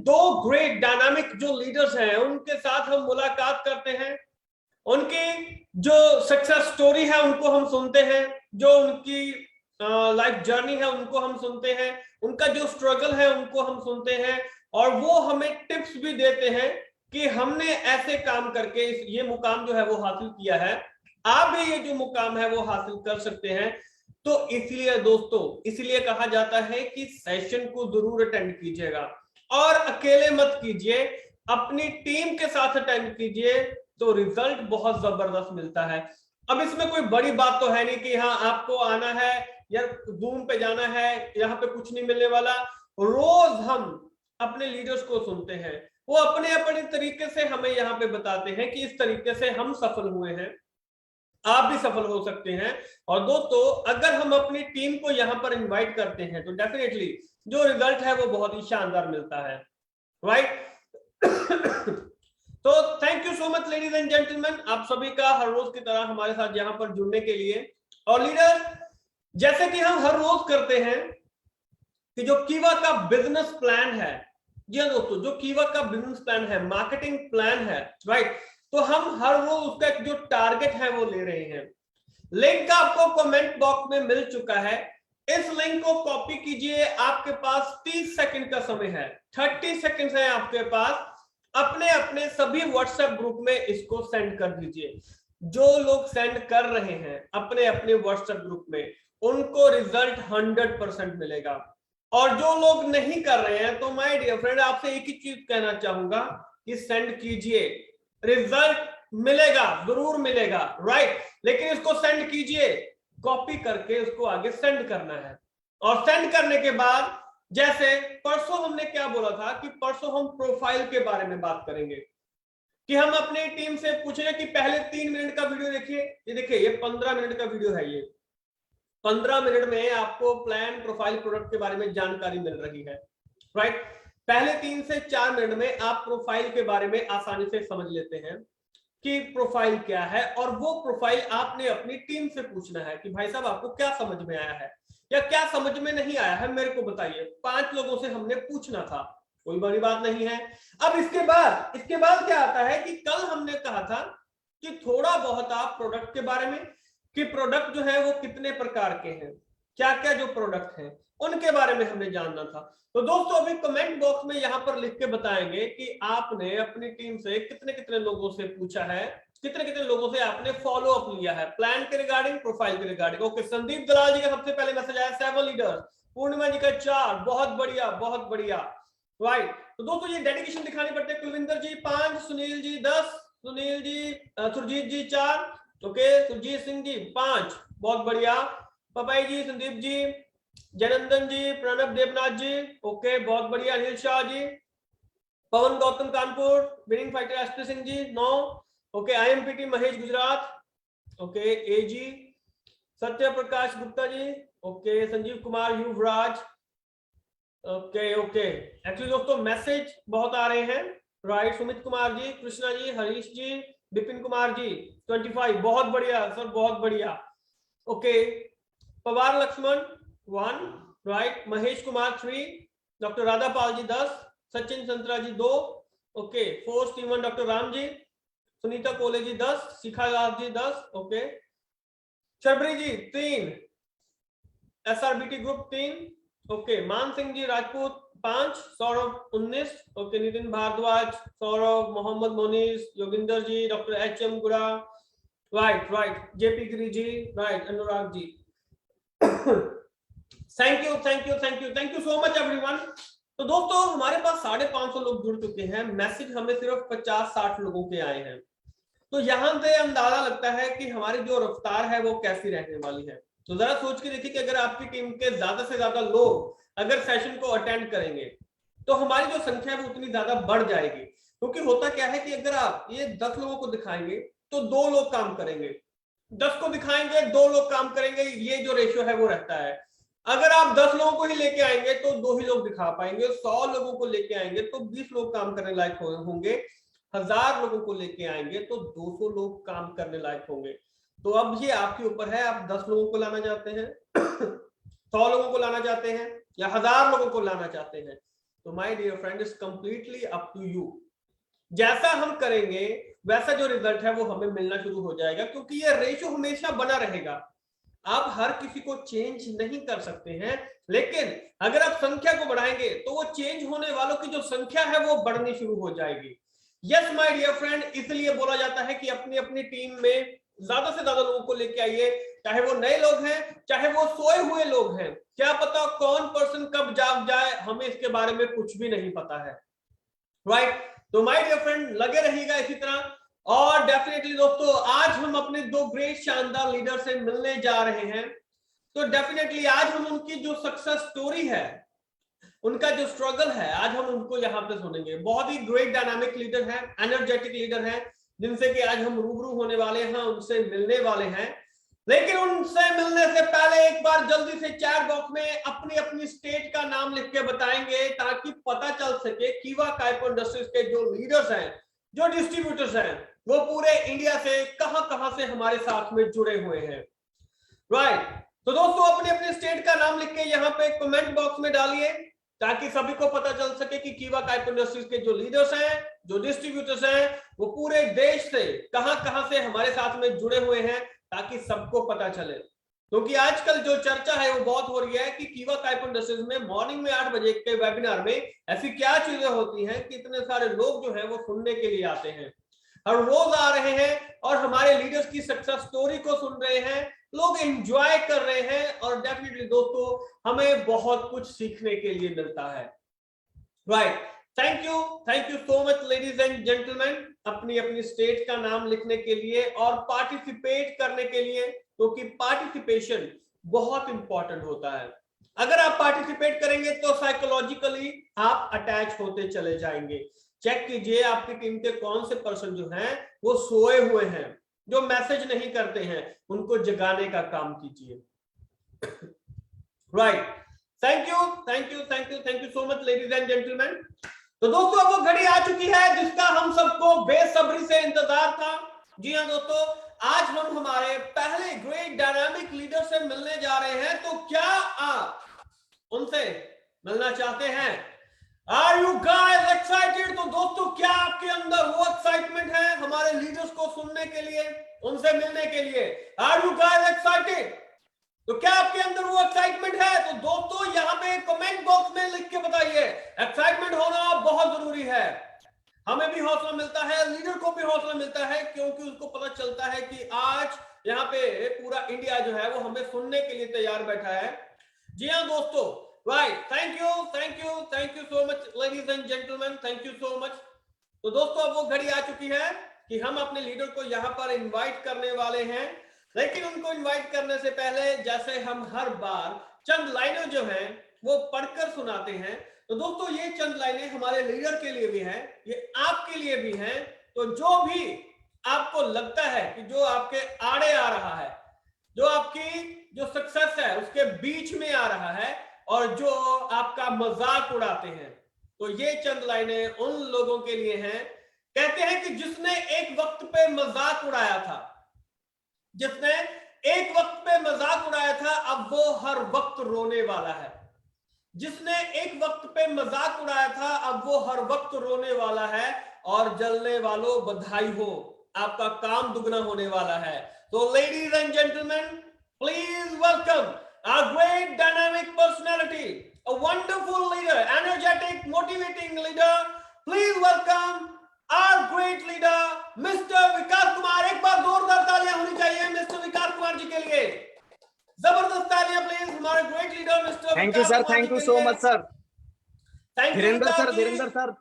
दो great dynamic जो leaders हैं उनके साथ हम मुलाकात करते हैं, उनकी जो सक्सेस स्टोरी है उनको हम सुनते हैं, जो उनकी लाइफ जर्नी है उनको हम सुनते हैं, उनका जो स्ट्रगल है उनको हम सुनते हैं, और वो हमें टिप्स भी देते हैं कि हमने ऐसे काम करके ये मुकाम जो है वो हासिल किया है, आप भी ये जो मुकाम है वो हासिल कर सकते हैं। तो इसलिए दोस्तों, इसलिए कहा जाता है कि सेशन को जरूर अटेंड कीजिएगा, और अकेले मत कीजिए, अपनी टीम के साथ अटेंड कीजिए, तो रिजल्ट बहुत जबरदस्त मिलता है। अब इसमें कोई बड़ी बात तो है नहीं कि हाँ आपको आना है या जूम पे जाना है, यहाँ पे कुछ नहीं मिलने वाला। रोज हम अपने लीडर्स को सुनते हैं, वो अपने अपने तरीके से हमें यहाँ पे बताते हैं कि इस तरीके से हम सफल हुए हैं, आप भी सफल हो सकते हैं। और दोस्तों, अगर हम अपनी टीम को यहाँ पर इनवाइट करते हैं तो डेफिनेटली जो रिजल्ट है वो बहुत ही शानदार मिलता है, राइट। तो thank you so much ladies and gentleman, आप सभी का हर रोज की तरह हमारे साथ यहाँ पर जुड़ने के लिए। और लीडर, जैसे कि हम हर रोज करते हैं कि जो कीवा का बिजनेस प्लान है, जी हाँ दोस्तों, जो कीवा का बिजनेस प्लान है, मार्केटिंग प्लान है, राइट, तो हम हर रोज उसका जो टारगेट है वो ले रहे हैं। लिंक आपको कमेंट बॉक्स में मिल चुका है, इस लिंक को कॉपी कीजिए, आपके पास 30 सेकंड का समय है, 30 सेकंड है आपके पास, अपने अपने सभी व्हाट्सएप ग्रुप में इसको सेंड कर दीजिए। जो लोग सेंड कर रहे हैं अपने अपने व्हाट्सएप ग्रुप में, उनको रिजल्ट 100% मिलेगा, और जो लोग नहीं कर रहे हैं तो माय डियर फ्रेंड, आपसे एक ही चीज कहना चाहूंगा कि सेंड कीजिए, रिजल्ट मिलेगा, जरूर मिलेगा, राइट। लेकिन इसको सेंड कीजिए, कॉपी करके उसको आगे सेंड करना है, और सेंड करने के बाद, जैसे परसों हमने क्या बोला था कि परसों हम प्रोफाइल के बारे में बात करेंगे, कि हम अपनी टीम से पूछेंगे कि पहले 3 मिनट का वीडियो देखिए, ये देखिए ये 15 मिनट का वीडियो है, ये 15 मिनट में आपको प्लान, प्रोफाइल, प्रोडक्ट के बारे में जानकारी मिल रही है, राइट। पहले 3 से 4 मिनट में आप प्रोफाइल के बारे में आसानी से समझ लेते हैं कि प्रोफाइल क्या है, और वो प्रोफाइल आपने अपनी टीम से पूछना है कि भाई साहब आपको क्या समझ में आया है या क्या समझ में नहीं आया है, मेरे को बताइए। 5 लोगों से हमने पूछना था, कोई बड़ी बात नहीं है। अब इसके बाद क्या आता है कि कल हमने कहा था कि थोड़ा बहुत आप प्रोडक्ट के बारे में, कि प्रोडक्ट जो है वो कितने प्रकार के हैं, क्या क्या जो प्रोडक्ट हैं उनके बारे में हमें जानना था। तो दोस्तों, अभी कमेंट बॉक्स में यहाँ पर लिख के बताएंगे कि आपने अपनी टीम से कितने कितने लोगों से पूछा है, कितने कितने लोगों से आपने फॉलो अप लिया है प्लान के रिगार्डिंग, प्रोफाइल के रिगार्डिंग। ओके, संदीप दलाल जी का सबसे पहले मैसेज आया, 7 लीडर्स, पूर्णिमा जी का 4, बहुत बढ़िया बहुत बढ़िया, राइट। तो दोस्तों ये डेडिकेशन दिखानी पड़ती है। कुलविंदर जी 5, सुनील जी 10, सुनील जी, सुरजीत जी 4, ओके, सुरजीत सिंह जी 5, बहुत बढ़िया, पपाई जी, संदीप जी, जयनंदन जी, प्रणब देवनाथ जी, ओके बहुत बढ़िया, Anil Shah ji, Pawan Gautam Kanpur, winning fighter SP Singh ji 9, okay, IMPT Mahesh Gujarat, okay, AG Satya Prakash Gupta ji, okay, Sanjeev Kumar Yuvraj, okay okay. Actually दोस्तों मैसेज बहुत आ रहे हैं, राइट। सुमित कुमार जी, कृष्णा जी, हरीश जी, विपिन कुमार जी 25, बहुत बढ़िया सर, बहुत बढ़िया, okay. Pawar Laxman 1, right. Mahesh Kumar 3, doctor Radhapal ji 10, Sachin Santra ji 2, okay. 4 Steven doctor Ram ji, Sunita Kole ji 10, Shikha Das ji 10, okay. Shabari ji 3, SRBT group 3, okay. Maan Singh ji Rajput 5, Saurabh 19, okay. Nitin Bhardwaj, Saurabh, Mohammad Monis, Yoginder ji, doctor HM Guda, right right, JP Giri ji, right, Anurag ji. Thank you thank you thank you thank you so much everyone. तो दोस्तों हमारे पास 550 लोग जुड़ चुके हैं, मैसेज हमें सिर्फ 50-60 लोगों के आए हैं, तो यहां से अंदाजा लगता है कि हमारी जो रफ्तार है वो कैसी रहने वाली है। तो जरा सोच के देखिए कि अगर आपकी टीम के ज्यादा से ज्यादा लोग अगर सेशन को अटेंड करेंगे तो हमारी जो संख्या है वो उतनी ज्यादा बढ़ जाएगी। क्योंकि होता क्या है कि अगर आप ये 10 लोगों को दिखाएंगे तो 2 लोग काम करेंगे, 10 को दिखाएंगे 2 लोग काम करेंगे, ये जो रेशियो है वो रहता है। अगर आप 10 लोगों को ही लेके आएंगे तो 2 ही लोग दिखा पाएंगे, 100 लोगों को लेके आएंगे तो 20 लोग काम करने लायक होंगे, 1000 लोगों को लेके आएंगे तो 200 लोग काम करने लायक होंगे। तो अब ये आपके ऊपर है, आप 10 लोगों को लाना चाहते हैं 100 लोगों को लाना चाहते हैं या 1000 लोगों को लाना चाहते हैं। तो my dear friend is completely up to you. जैसा हम करेंगे वैसा जो रिजल्ट है वो हमें मिलना शुरू हो जाएगा, क्योंकि ये रेशियो हमेशा बना रहेगा। आप हर किसी को चेंज नहीं कर सकते हैं, लेकिन अगर आप संख्या को बढ़ाएंगे तो वो चेंज होने वालों की जो संख्या है वो बढ़नी शुरू हो जाएगी। यस माय डियर फ्रेंड, इसलिए बोला जाता है कि अपनी अपनी टीम में ज्यादा से ज्यादा लोगों को लेके आइए, चाहे वो नए लोग हैं चाहे वो सोए हुए लोग हैं। क्या पता कौन पर्सन कब जाग जाए, हमें इसके बारे में कुछ भी नहीं पता है, राइट? तो माय डियर फ्रेंड लगे रहिएगा इसी तरह। और डेफिनेटली दोस्तों आज हम अपने दो ग्रेट शानदार लीडर से मिलने जा रहे हैं। तो डेफिनेटली आज हम उनकी जो सक्सेस स्टोरी है, उनका जो स्ट्रगल है, आज हम उनको यहाँ पे सुनेंगे। बहुत ही ग्रेट डायनामिक लीडर है, एनर्जेटिक लीडर है, जिनसे कि आज हम रूबरू होने वाले हैं, उनसे मिलने वाले हैं। लेकिन उनसे मिलने से पहले एक बार जल्दी से चैट बॉक्स में अपनी अपनी स्टेट का नाम लिख के बताएंगे, ताकि पता चल सके कीवा काइपो इंडस्ट्रीज के जो लीडर्स हैं, जो डिस्ट्रीब्यूटर्स हैं, वो पूरे इंडिया से कहां से हमारे साथ में जुड़े हुए हैं, राइट? तो दोस्तों अपने अपने स्टेट का नाम लिख के यहाँ पे कमेंट बॉक्स में डालिए, ताकि सभी को पता चल सके कि कीवा काइपो इंडस्ट्रीज के जो लीडर्स हैं, जो डिस्ट्रीब्यूटर्स हैं, वो पूरे देश से कहां से हमारे साथ में जुड़े हुए हैं, ताकि सबको पता चले। क्योंकि आजकल जो चर्चा है वो बहुत हो रही है कि कीवा काइपो इंडस्ट्रीज में मॉर्निंग में 8 बजे के वेबिनार में ऐसी क्या चीजें होती हैं कि इतने सारे लोग जो है वो सुनने के लिए आते हैं, हर रोज आ रहे हैं और हमारे लीडर्स की सक्सेस स्टोरी को सुन रहे हैं, लोग एंजॉय कर रहे हैं, और डेफिनेटली दोस्तों हमें बहुत कुछ सीखने के लिए मिलता है, right? Thank you so much ladies and gentleman, अपनी अपनी स्टेट का नाम लिखने के लिए और पार्टिसिपेट करने के लिए, क्योंकि पार्टिसिपेशन बहुत इंपॉर्टेंट होता है। अगर आप पार्टिसिपेट करेंगे तो साइकोलॉजिकली आप अटैच होते चले जाएंगे। चेक कीजिए आपकी टीम के कौन से पर्सन जो हैं वो सोए हुए हैं, जो मैसेज नहीं करते हैं, उनको जगाने का काम कीजिए, right? Thank you so much ladies and gentleman. तो दोस्तों अब वो घड़ी आ चुकी है जिसका हम सबको बेसब्री से इंतजार था। जी हाँ दोस्तों, आज हम हमारे पहले ग्रेट डायनामिक लीडर से मिलने जा रहे हैं। तो क्या आप उनसे मिलना चाहते हैं? Are you guys excited? तो दोस्तों क्या आपके अंदर वो एक्साइटमेंट है हमारे लीडर्स को सुनने के लिए, उनसे मिलने के लिए? Are you guys excited? तो क्या आपके अंदर वो एक्साइटमेंट है? तो दोस्तों यहाँ पे कमेंट बॉक्स में लिख के बताइए, एक्साइटमेंट होना बहुत जरूरी है। हमें भी हौसला मिलता है, लीडर को भी हौसला मिलता है, क्योंकि उसको पता चलता है कि आज यहाँ पे पूरा इंडिया जो है वो हमें सुनने के लिए तैयार बैठा है। जी हाँ दोस्तों, right? Thank you so much ladies and gentleman, thank you so much. तो दोस्तों अब वो घड़ी आ चुकी है कि हम अपने लीडर को यहाँ पर इन्वाइट करने वाले हैं। लेकिन उनको इन्वाइट करने से पहले, जैसे हम हर बार चंद लाइनें जो हैं वो पढ़कर सुनाते हैं, तो दोस्तों ये चंद लाइनें हमारे लीडर के लिए भी हैं, ये आपके लिए भी हैं। तो जो भी आपको लगता है कि जो आपके आड़े आ रहा है, जो आपकी जो सक्सेस है उसके बीच में आ रहा है, और जो आपका मजाक उड़ाते हैं, तो ये चंद लाइनें उन लोगों के लिए हैं। कहते हैं कि जिसने एक वक्त पे मजाक उड़ाया था, जिसने एक वक्त पे मजाक उड़ाया था, अब वो हर वक्त रोने वाला है। जिसने एक वक्त पे मजाक उड़ाया था, अब वो हर वक्त रोने वाला है। और जलने वालों बधाई हो, आपका काम दुगना होने वाला है। तो ladies and gentleman, please welcome our great dynamic personality, a wonderful leader, energetic, motivating leader. Please welcome our great leader, Mr. विकास कुमार। एक बार जोरदार तालियां होनी चाहिए मिस्टर विकास कुमार जी के लिए। जबरदस्त तालियां प्लीज हमारे great leader mister. Thank you sir, thank you so much sir. Dhirendra sir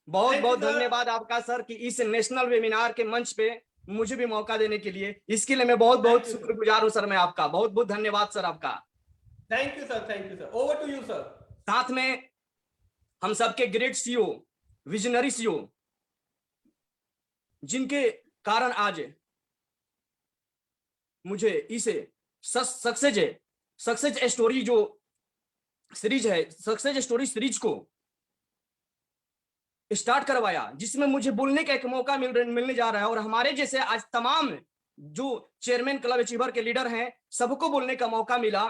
बहुत बहुत धन्यवाद आपका सर कि इस नेशनल वेबिनार के मंच पे मुझे भी मौका देने के लिए, इसके लिए मैं बहुत बहुत शुक्रगुजार हूं सर। मैं आपका बहुत बहुत धन्यवाद सर आपका। Thank you sir, over to you sir. साथ में हम सबके ग्रेट सीईओ, विजनरी सीईओ, जिनके कारण आज मुझे इसे सक्सेस स्टोरी जो सीरीज है, सक्सेस स्टोरी सीरीज को स्टार्ट करवाया, जिसमें मुझे बोलने का एक मौका मिलने जा रहा है। और हमारे जैसे आज तमाम जो चेयरमैन क्लब अचीवर के लीडर हैं, सबको बोलने का मौका मिला।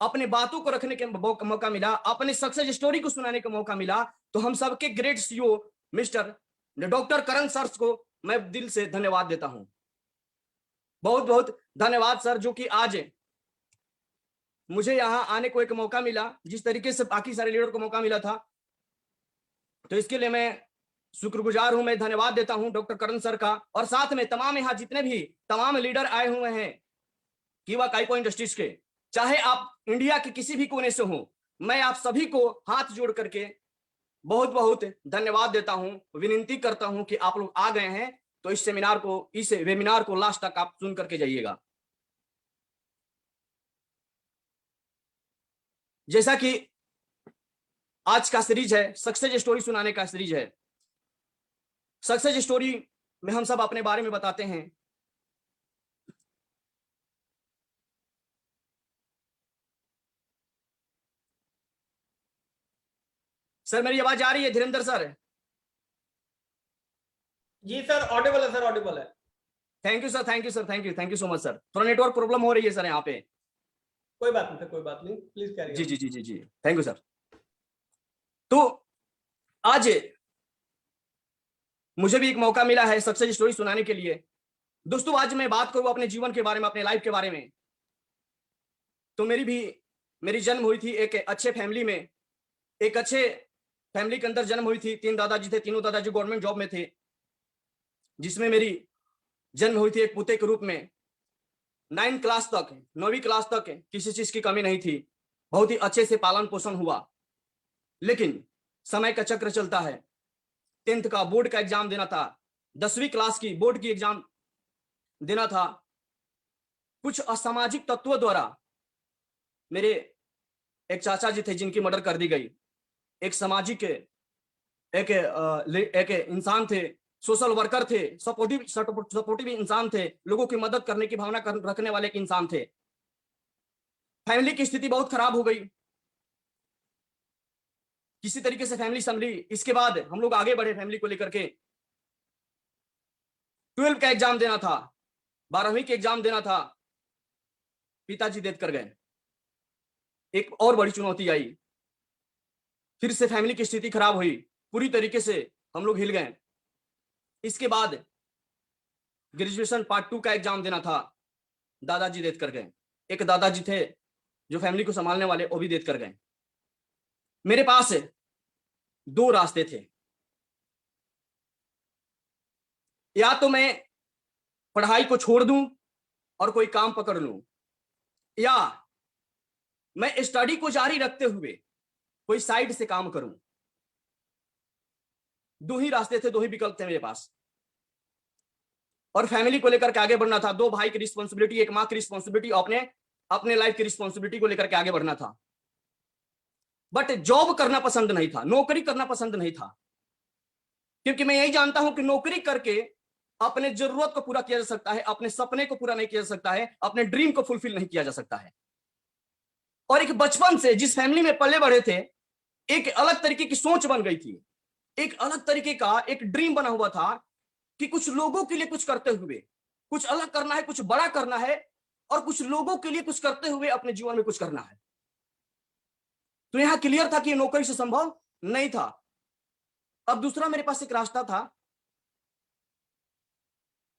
अपने बातों को रखने के मौका मिला, अपने सक्सेस स्टोरी को सुनाने का मौका मिला, तो हम सबके ग्रेट सीईओ मिस्टर डॉक्टर करण सर को मैं दिल से धन्यवाद देता हूं। बहुत बहुत धन्यवाद सर, जो कि आज मुझे यहां आने को एक मौका मिला, जिस तरीके से बाकी सारे लीडर को मौका मिला था, तो इसके लिए मैं शुक्रगुजार हूं। मैं धन्यवाद देता हूं डॉक्टर करण सर का, और साथ में तमाम यहाँ जितने भी तमाम लीडर आए हुए हैं कीवा काइपो इंडस्ट्रीज के, चाहे आप इंडिया के किसी भी कोने से हो, मैं आप सभी को हाथ जोड़ करके बहुत बहुत धन्यवाद देता हूं। विनती करता हूं कि आप लोग आ गए हैं तो इस वेबिनार को लास्ट तक आप सुन करके जाइएगा। जैसा कि आज का सीरीज है, सक्सेस स्टोरी सुनाने का सीरीज है। सक्सेस स्टोरी में हम सब अपने बारे में बताते हैं। सर मेरी आवाज आ रही है धीरेन्द्र सर? जी सर, ऑडिबल है सर, ऑडिबल है। Thank you sir, thank you sir, thank you so much sir. थोड़ा नेटवर्क प्रॉब्लम हो रही है सर यहाँ पे। कोई बात नहीं, कोई बात नहीं, प्लीज कैरी जी जी जी जी जी, थैंक यू सर। तो आज मुझे भी एक मौका मिला है सक्सेस स्टोरी सुनाने के लिए। दोस्तों आज मैं बात करूं अपने जीवन के बारे में, अपने लाइफ के बारे में, तो मेरी जन्म हुई थी एक अच्छे फैमिली में, एक अच्छे फैमिली के अंदर जन्म हुई थी। 3 दादाजी थे, तीनों दादाजी गवर्नमेंट जॉब में थे, जिसमें मेरी जन्म हुई थी एक पुते के रूप में। 9वीं क्लास तक किसी चीज की कमी नहीं थी, बहुत ही अच्छे से पालन पोषण हुआ। लेकिन समय का चक्र चलता है, 10th का बोर्ड का एग्जाम देना था, 10वीं क्लास की बोर्ड की एग्जाम देना था। कुछ असामाजिक तत्वों द्वारा मेरे एक चाचा जी थे जिनकी मर्डर कर दी गई। एक सामाजिक एक इंसान थे, सोशल वर्कर थे, सपोर्टिव इंसान थे, लोगों की मदद करने की भावना रखने वाले एक इंसान थे। फैमिली की स्थिति बहुत खराब हो गई, किसी तरीके से फैमिली संभली। इसके बाद हम लोग आगे बढ़े फैमिली को लेकर के। 12 का एग्जाम देना था, 12वीं के एग्जाम देना था, पिताजी डेथ कर गए। एक और बड़ी चुनौती आई, फिर से फैमिली की स्थिति खराब हुई, पूरी तरीके से हम लोग हिल गए। इसके बाद ग्रेजुएशन पार्ट 2 का एग्जाम देना था, दादाजी डेथ कर गए। एक दादाजी थे जो फैमिली को संभालने वाले, वो भी डेथ कर गए। मेरे पास 2 रास्ते थे, या तो मैं पढ़ाई को छोड़ दूं और कोई काम पकड़ लूं, या मैं स्टडी को जारी रखते हुए कोई साइड से काम करूं। 2 ही रास्ते थे, 2 ही विकल्प थे मेरे पास, और फैमिली को लेकर के आगे बढ़ना था। 2 भाई की रिस्पॉन्सिबिलिटी, एक मां की रिस्पॉन्सिबिलिटी, अपने लाइफ की रिस्पॉन्सिबिलिटी को लेकर के आगे बढ़ना था। बट जॉब करना पसंद नहीं था, नौकरी करना पसंद नहीं था, क्योंकि मैं यही जानता हूं कि नौकरी करके अपने जरूरत को पूरा किया जा सकता है, अपने सपने को पूरा नहीं किया जा सकता है, अपने ड्रीम को फुलफिल नहीं किया जा सकता है। और एक बचपन से जिस फैमिली में पले बढ़े थे, एक अलग तरीके की सोच बन गई थी, एक अलग तरीके का एक ड्रीम बना हुआ था कि कुछ लोगों के लिए कुछ करते हुए कुछ अलग करना है, कुछ बड़ा करना है, और कुछ लोगों के लिए कुछ करते हुए अपने जीवन में कुछ करना है। तो यहां क्लियर था कि नौकरी से संभव नहीं था। अब दूसरा मेरे पास एक रास्ता था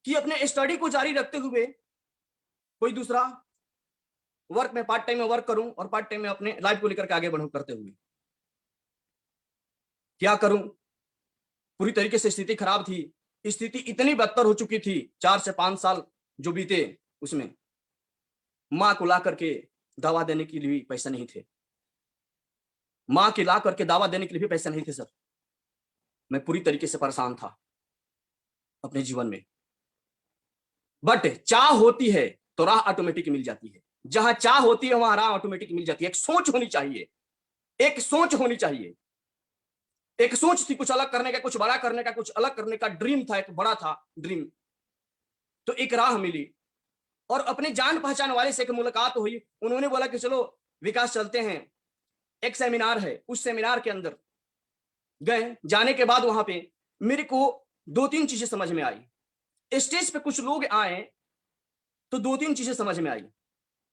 कि अपने स्टडी को जारी रखते हुए कोई दूसरा वर्क में, पार्ट टाइम में वर्क करूं, और पार्ट टाइम में अपने लाइफ को लेकर के आगे बढ़ूं करते हुए। क्या करूं, पूरी तरीके से स्थिति खराब थी। स्थिति इतनी बदतर हो चुकी थी, 4 से 5 साल जो बीते उसमें मां को ला करके दवा देने के लिए भी पैसा नहीं थे, मां के ला करके दवा देने के लिए भी पैसा नहीं थे सर। मैं पूरी तरीके से परेशान था अपने जीवन में। बट चाह होती है तो राह ऑटोमेटिक मिल जाती है, जहां चाह होती है वहां राह ऑटोमेटिक मिल जाती है। एक सोच होनी चाहिए, एक सोच होनी चाहिए। एक सोच थी कुछ अलग करने का, कुछ बड़ा करने का, कुछ अलग करने का ड्रीम था, एक बड़ा था ड्रीम। तो एक राह मिली, और अपने जान पहचान वाले से एक मुलाकात हुई। उन्होंने बोला कि चलो विकास चलते हैं, एक सेमिनार है, उस सेमिनार के अंदर गए। जाने के बाद वहां पे मेरे को 2-3 चीजें समझ में आई। स्टेज पे कुछ लोग आए तो 2-3 चीजें समझ में आई।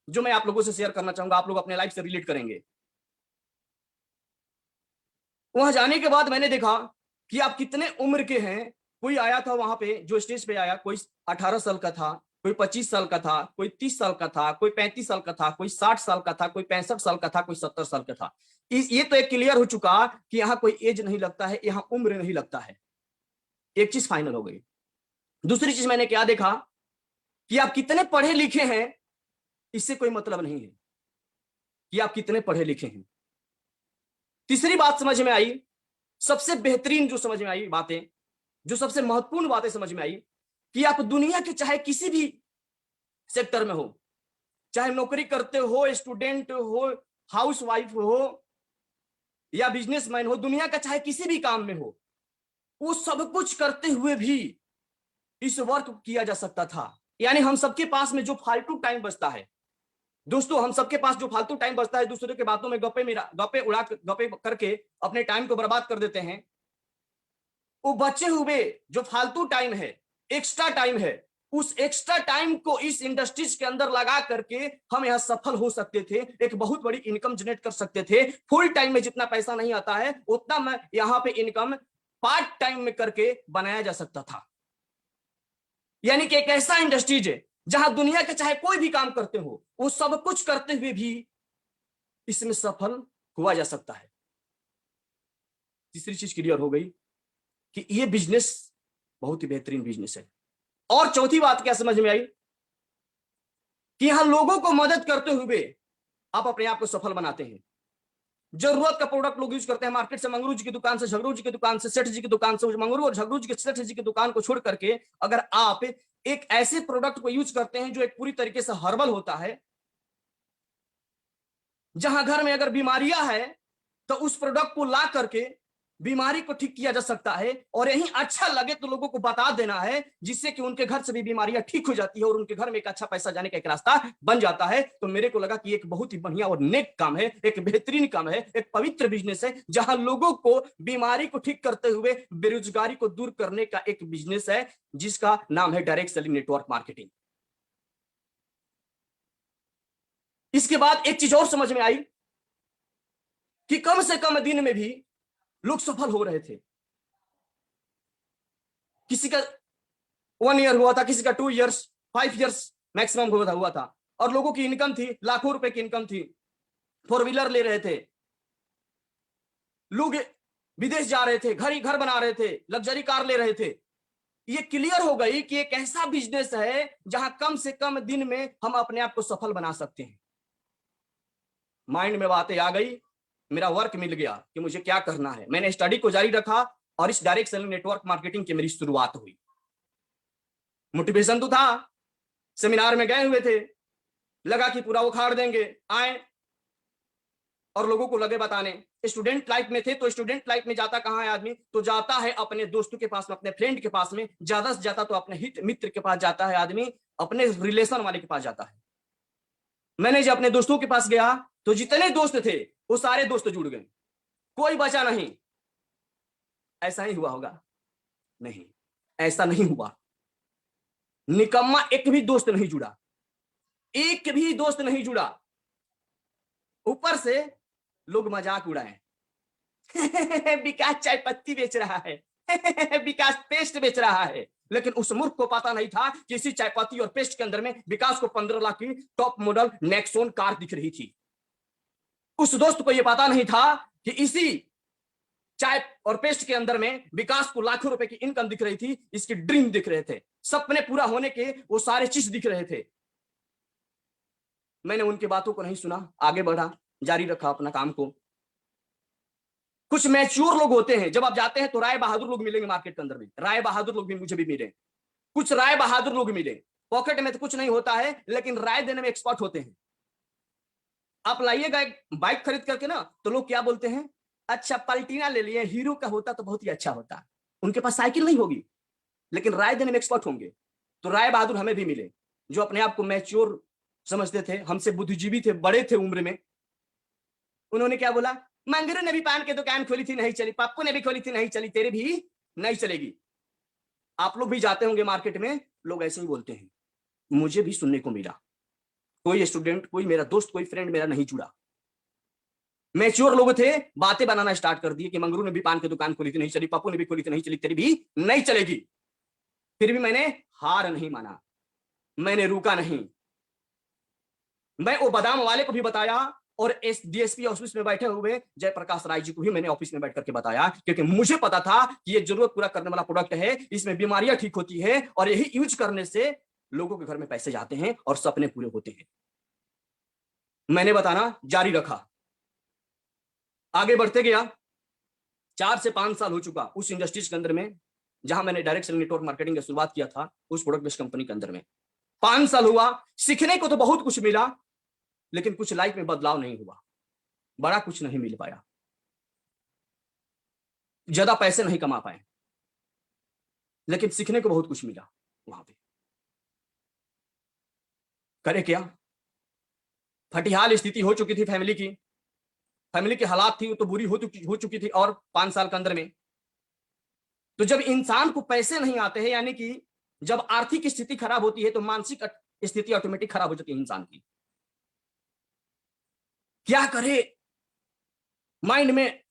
जो मैं आप लोगों से शेयर करना चाहूंगा, आप लोग अपने लाइफ से रिलेट करेंगे। वहां जाने के बाद मैंने देखा कि आप कितने उम्र के हैं। कोई आया था वहां पे, जो स्टेज पे आया, कोई 18 साल का था, कोई 25 साल का था, कोई 30 साल का था, कोई 35 साल का था, कोई 60 साल का था, कोई 65 साल का था, कोई 70 साल का था। ये तो एक क्लियर हो चुका कि यहाँ कोई एज नहीं लगता है, यहाँ उम्र नहीं लगता है। एक चीज फाइनल हो गई। दूसरी चीज मैंने क्या देखा कि आप कितने पढ़े लिखे हैं, इससे कोई मतलब नहीं है कि आप कितने पढ़े लिखे हैं। तीसरी बात समझ में आई, सबसे बेहतरीन जो समझ में आई बातें, जो सबसे महत्वपूर्ण बातें समझ में आई, कि आप दुनिया के चाहे किसी भी सेक्टर में हो, चाहे नौकरी करते हो, स्टूडेंट हो, हाउस वाइफ हो या बिजनेसमैन हो, दुनिया का चाहे किसी भी काम में हो, वो सब कुछ करते हुए भी इस वर्क किया जा सकता था। यानी हम सबके पास में जो फालतू टाइम बचता है दोस्तों, हम सबके पास जो फालतू टाइम बचता है, दूसरे के बातों में गप्पे करके अपने टाइम को बर्बाद कर देते हैं, वो बचे हुए जो फालतू टाइम है, एक्स्ट्रा टाइम है, उस एक्स्ट्रा टाइम को इस इंडस्ट्रीज के अंदर लगा करके हम यहाँ सफल हो सकते थे, एक बहुत बड़ी इनकम जनरेट कर सकते थे। फुल टाइम में जितना पैसा नहीं आता है उतना मैं यहाँ पे इनकम पार्ट टाइम में करके बनाया जा सकता था। यानी कि एक ऐसा इंडस्ट्रीज है जहां दुनिया के चाहे कोई भी काम करते हो, वो सब कुछ करते हुए भी इसमें सफल हुआ जा सकता है। तीसरी चीज क्लियर हो गई कि ये बिजनेस बहुत ही बेहतरीन बिजनेस है। और चौथी बात क्या समझ में आई कि यहां लोगों को मदद करते हुए आप अपने आप को सफल बनाते हैं। जरूरत का प्रोडक्ट लोग यूज करते हैं मार्केट से, मंगरू जी की दुकान से, झगड़ू जी की दुकान से, सेठ जी की दुकान से, मंगरू और झगड़ू जी के सेठ जी की दुकान को छोड़ करके अगर आप एक ऐसे प्रोडक्ट को यूज करते हैं जो एक पूरी तरीके से हर्बल होता है, जहां घर में अगर बीमारियां है तो उस प्रोडक्ट को ला करके बीमारी को ठीक किया जा सकता है, और यही अच्छा लगे तो लोगों को बता देना है, जिससे कि उनके घर से भी बीमारियां ठीक हो जाती है और उनके घर में एक अच्छा पैसा जाने का एक रास्ता बन जाता है। तो मेरे को लगा कि एक बहुत ही बढ़िया और नेक काम है, एक बेहतरीन काम है, एक पवित्र बिजनेस है, जहां लोगों को बीमारी को ठीक करते हुए बेरोजगारी को दूर करने का एक बिजनेस है, जिसका नाम है डायरेक्ट सेलिंग नेटवर्क मार्केटिंग। इसके बाद एक चीज और समझ में आई कि कम से कम दिन में भी लोग सफल हो रहे थे। किसी का 1 ईयर हुआ था, किसी का 2 ईयर्स, 5 ईयर्स मैक्सिमम हुआ था, और लोगों की इनकम थी, लाखों रुपए की इनकम थी, 4 व्हीलर ले रहे थे, लोग विदेश जा रहे थे, घर बना रहे थे, लग्जरी कार ले रहे थे। ये क्लियर हो गई कि एक ऐसा बिजनेस है जहां कम से कम दिन में हम अपने आप को सफल बना सकते हैं। माइंड में बातें आ गई, मेरा वर्क मिल गया कि मुझे क्या करना है। मैंने स्टडी को जारी रखा और इस डायरेक्ट सेलिंग नेटवर्क मार्केटिंग की मेरी शुरुआत हुई। मोटिवेशन तो था, सेमिनार में गए हुए थे, लगा कि पूरा उखाड़ देंगे, आए और लोगों को लगे बताने। स्टूडेंट लाइफ में थे तो स्टूडेंट लाइफ में जाता कहां है आदमी, तो जाता है अपने दोस्तों के पास में, अपने फ्रेंड के पास में, ज्यादा से ज्यादा तो अपने हित मित्र के पास जाता है आदमी, अपने रिलेशन वाले के पास जाता है। मैंने जब अपने दोस्तों के पास गया तो जितने दोस्त थे वो सारे दोस्त जुड़ गए, कोई बचा नहीं। ऐसा ही हुआ होगा? नहीं, ऐसा नहीं हुआ। निकम्मा एक भी दोस्त नहीं जुड़ा, एक भी दोस्त नहीं जुड़ा। ऊपर से लोग मजाक उड़ाए विकास चाय पत्ती बेच रहा है विकास पेस्ट बेच रहा है। लेकिन उस मूर्ख को पता नहीं था कि इसी चाय पत्ती और पेस्ट के अंदर में विकास को 15 लाख की टॉप मॉडल नेक्सॉन कार दिख रही थी। उस दोस्त को यह पता नहीं था कि इसी चाय और पेस्ट के अंदर में विकास को लाखों रुपए की इनकम दिख रही थी, इसके ड्रीम दिख रहे थे, सपने पूरा होने के वो सारे चीज दिख रहे थे। मैंने उनकी बातों को नहीं सुना, आगे बढ़ा, जारी रखा अपना काम को। कुछ मैच्योर लोग होते हैं, जब आप जाते हैं तो राय बहादुर लोग मिलेंगे मार्केट के अंदर में, राय बहादुर लोग भी मुझे भी मिले, कुछ राय बहादुर लोग मिले। पॉकेट में तो कुछ नहीं होता है लेकिन राय देने में एक्सपर्ट होते हैं। आप लाइएगा एक बाइक खरीद करके ना, तो लोग क्या बोलते हैं, अच्छा पल्टीना ले लिए, हीरो का होता तो बहुत ही अच्छा होता। उनके पास साइकिल नहीं होगी लेकिन राय देने में एक्सपर्ट होंगे। तो राय बहादुर हमें भी मिले, जो अपने आप को मैच्योर समझते थे, हमसे बुद्धिजीवी थे, बड़े थे उम्र में। उन्होंने क्या बोला, मंगरू ने भी पान की दुकान खोली थी, नहीं चली, पप्पू ने भी खोली थी, नहीं चली, तेरे भी नहीं चलेगी। आप लोग भी जाते होंगे मार्केट में, लोग ऐसे ही बोलते हैं, मुझे भी सुनने को मिला। कोई स्टूडेंट, कोई मेरा दोस्त, कोई फ्रेंड मेरा नहीं जुड़ा। मैच्योर लोग थे, बातें बनाना स्टार्ट कर दिए कि मंगरू ने भी पान की दुकान खोली थी, नहीं चली, पप्पू ने भी खोली थी, नहीं चली, तेरी भी नहीं चलेगी। फिर भी मैंने हार नहीं माना, मैंने रुका नहीं। मैं वो बादाम वाले को भी बताया और एस डीएसपी ऑफिस में बैठे हुए जयप्रकाश राय जी को भी मैंने ऑफिस में बैठ करके बताया, क्योंकि मुझे पता था कि ये जरूरत पूरा करने वाला प्रोडक्ट है, इसमें बीमारियां ठीक होती है और यही यूज करने से लोगों के घर में पैसे जाते हैं और सपने पूरे होते हैं। मैंने बताना जारी रखा, आगे बढ़ते गया। 4 से 5 साल हो चुका उस इंडस्ट्रीज के अंदर में जहां मैंने डायरेक्ट सेलिंग नेटवर्क मार्केटिंग की शुरुआत किया था, उस प्रोडक्ट बेस्ड कंपनी के अंदर में 5 साल हुआ। सीखने को तो बहुत कुछ मिला, लेकिन कुछ लाइफ में बदलाव नहीं हुआ, बड़ा कुछ नहीं मिल पाया, ज्यादा पैसे नहीं कमा पाए, लेकिन सीखने को बहुत कुछ मिला वहां पे। करे क्या, फटिहाल स्थिति हो चुकी थी फैमिली की, फैमिली की हालात थी तो बुरी हो चुकी थी। और 5 साल के अंदर में तो जब इंसान को पैसे नहीं आते हैं, यानी कि जब आर्थिक स्थिति खराब होती है तो मानसिक स्थिति ऑटोमेटिक खराब हो जाती है इंसान की। क्या करे, माइंड में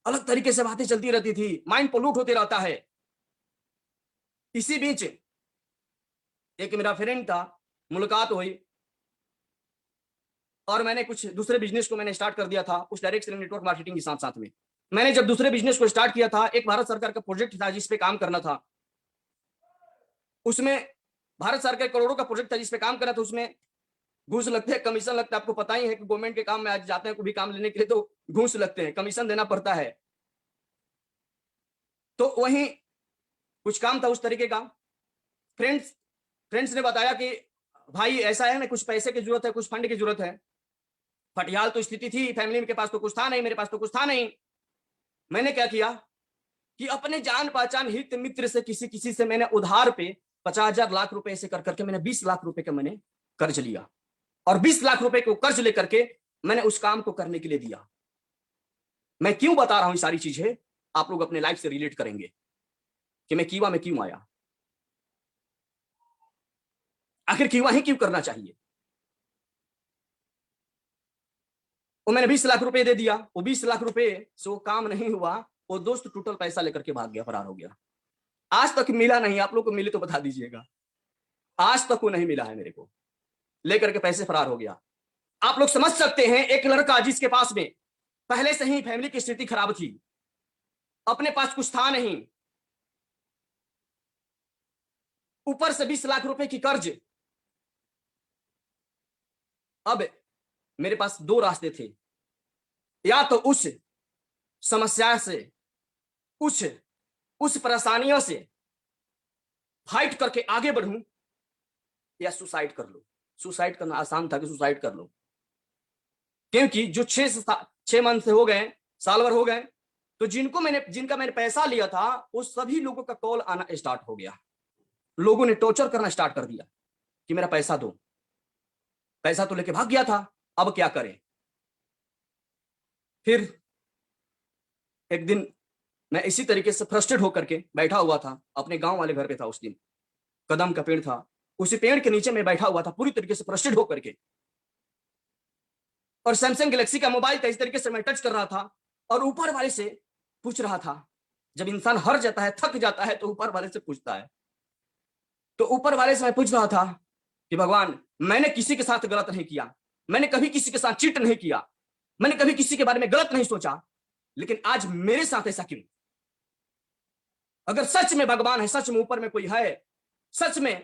अलग तरीके से बातें चलती रहती थी, माइंड पोल्यूट होते रहता है। इसी बीच एक मेरा फ्रेंड था, मुलाकात हुई और मैंने कुछ दूसरे बिजनेस को मैंने स्टार्ट कर दिया था उस डायरेक्ट सेलिंग नेटवर्क मार्केटिंग के साथ साथ में। मैंने जब दूसरे बिजनेस को स्टार्ट किया था, एक भारत सरकार का प्रोजेक्ट था जिस पे काम करना था, उसमें भारत सरकार करोड़ों का प्रोजेक्ट था जिस पे काम करना था। उसमें घूस लगते हैं, कमीशन लगता है, आपको पता ही है कि गवर्नमेंट के काम में आज जाते हैं कोई भी काम लेने के लिए तो घूस लगते हैं, कमीशन देना पड़ता है। तो वही कुछ काम था उस तरीके का। फ्रेंड्स ने बताया कि भाई ऐसा है ना, कुछ पैसे की जरूरत है, कुछ फंड की जरूरत है। फटियाल तो स्थिति थी, फैमिली के पास तो कुछ था नहीं, मेरे पास तो कुछ था नहीं। मैंने क्या किया कि अपने जान पहचान हित मित्र से किसी से मैंने उधार पे 50,000 लाख रुपए से कर करके मैंने 20 लाख रुपए का मैंने कर्ज लिया और 20 लाख रुपए को कर्ज लेकर के मैंने उस काम को करने के लिए दिया। मैं क्यों बता रहा हूं ये सारी चीजें, आप लोग अपने लाइफ से रिलेट करेंगे कि मैं कीवा में क्यों आया, आखिर कीवा ही क्यों करना चाहिए। वो मैंने 20 लाख रुपए दे दिया, वो 20 लाख रुपए से वो काम नहीं हुआ, वो दोस्त टोटल पैसा लेकर के भाग गया, फरार हो गया। आज तक मिला नहीं, आप लोग को मिले तो बता दीजिएगा, आज तक वो नहीं मिला है मेरे को, लेकर के पैसे फरार हो गया। आप लोग समझ सकते हैं, एक लड़का जिसके पास में पहले से ही फैमिली की स्थिति खराब थी, अपने पास कुछ था नहीं, ऊपर से 20 लाख रुपए की कर्ज। अब मेरे पास 2 रास्ते थे, या तो उस समस्या से, उस परेशानियों से फाइट करके आगे बढ़ूं, या सुसाइड कर लो। सुसाइड करना आसान था कि सुसाइड कर लो, क्योंकि जो 6 मंथ से हो गए, साल भर हो गए, तो जिनका मैंने पैसा लिया था वो सभी लोगों का कॉल आना स्टार्ट हो गया। लोगों ने टॉर्चर करना स्टार्ट कर दिया कि मेरा पैसा दो। पैसा तो लेके भाग गया था, अब क्या करें। फिर एक दिन मैं इसी तरीके से फ्रस्ट्रेट होकर के बैठा हुआ था, अपने गांव वाले घर पे था। उस दिन कदम का पेड़ था, उसी पेड़ के नीचे मैं बैठा हुआ था पूरी तरीके से फ्रस्ट्रेट होकर के, और सैमसंग गैलेक्सी का मोबाइल था, इस तरीके से मैं टच कर रहा था और ऊपर वाले से पूछ रहा था। जब इंसान हार जाता है, थक जाता है, तो ऊपर वाले से पूछता है। तो ऊपर वाले से मैं पूछ रहा था कि भगवान, मैंने किसी के साथ गलत नहीं किया, मैंने कभी किसी के साथ चीट नहीं किया, मैंने कभी किसी के बारे में गलत नहीं सोचा, लेकिन आज मेरे साथ ऐसा क्यों। अगर सच में भगवान है, सच में ऊपर में कोई है, सच में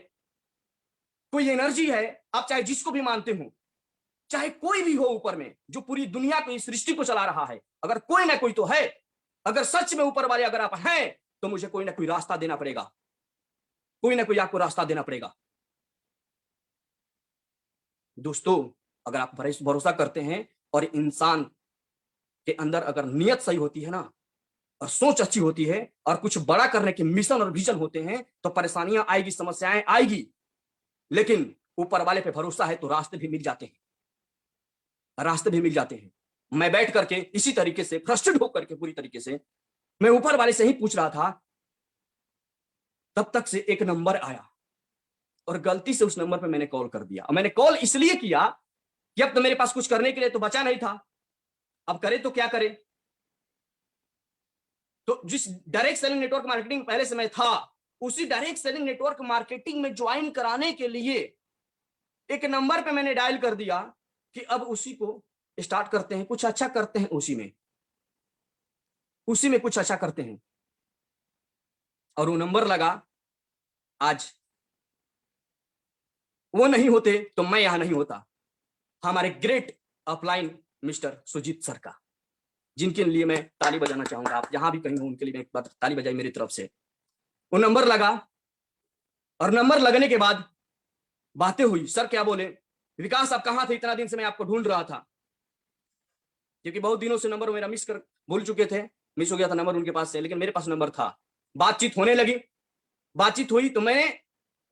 कोई एनर्जी है, आप चाहे जिसको भी मानते हो, चाहे कोई भी हो ऊपर में जो पूरी दुनिया को, इस सृष्टि को चला रहा है, अगर कोई ना कोई तो है। अगर सच में ऊपर वाले अगर आप हैं, तो मुझे कोई ना कोई रास्ता देना पड़ेगा, कोई ना कोई आपको रास्ता देना पड़ेगा। दोस्तों, अगर आप भरोसा करते हैं और इंसान के अंदर अगर नियत सही होती है ना, और सोच अच्छी होती है, और कुछ बड़ा करने के मिशन और विजन होते हैं, तो परेशानियां आएगी, समस्याएं आएगी, लेकिन ऊपर वाले पे भरोसा है तो रास्ते भी मिल जाते हैं, रास्ते भी मिल जाते हैं। मैं बैठ करके इसी तरीके से फ्रस्ट्रेट होकर के पूरी तरीके से मैं ऊपर वाले से ही पूछ रहा था, तब तक से एक नंबर आया और गलती से उस नंबर पे मैंने कॉल कर दिया। और मैंने कॉल इसलिए किया कि अब तो मेरे पास कुछ करने के लिए तो बचा नहीं था, अब करे तो क्या करे। तो जिस डायरेक्ट सेलिंग नेटवर्क मार्केटिंग पहले से मैं था, उसी डायरेक्ट सेलिंग नेटवर्क मार्केटिंग में ज्वाइन कराने के लिए एक नंबर पे मैंने डायल कर दिया कि अब उसी को स्टार्ट करते हैं, कुछ अच्छा करते हैं, उसी में कुछ अच्छा करते हैं। और वो नंबर लगा। आज वो नहीं होते तो मैं यहां नहीं होता। हमारे great upline mister Sujeet sir का, जिनके लिए मैं ताली बजाना चाहूंगा। आप जहां भी कहीं हो उनके लिए मैं एक बार ताली बजाई मेरी तरफ से। वो नंबर लगा और नंबर लगने के बाद बातें हुई। सर क्या बोले, विकास आप कहां थे, इतना दिन से मैं आपको ढूंढ रहा था। क्योंकि बहुत दिनों से नंबर मेरा मिस कर भूल चुके थे, मिस हो गया था नंबर उनके पास से, लेकिन मेरे पास नंबर था। बातचीत होने लगी, बातचीत हुई तो मैंने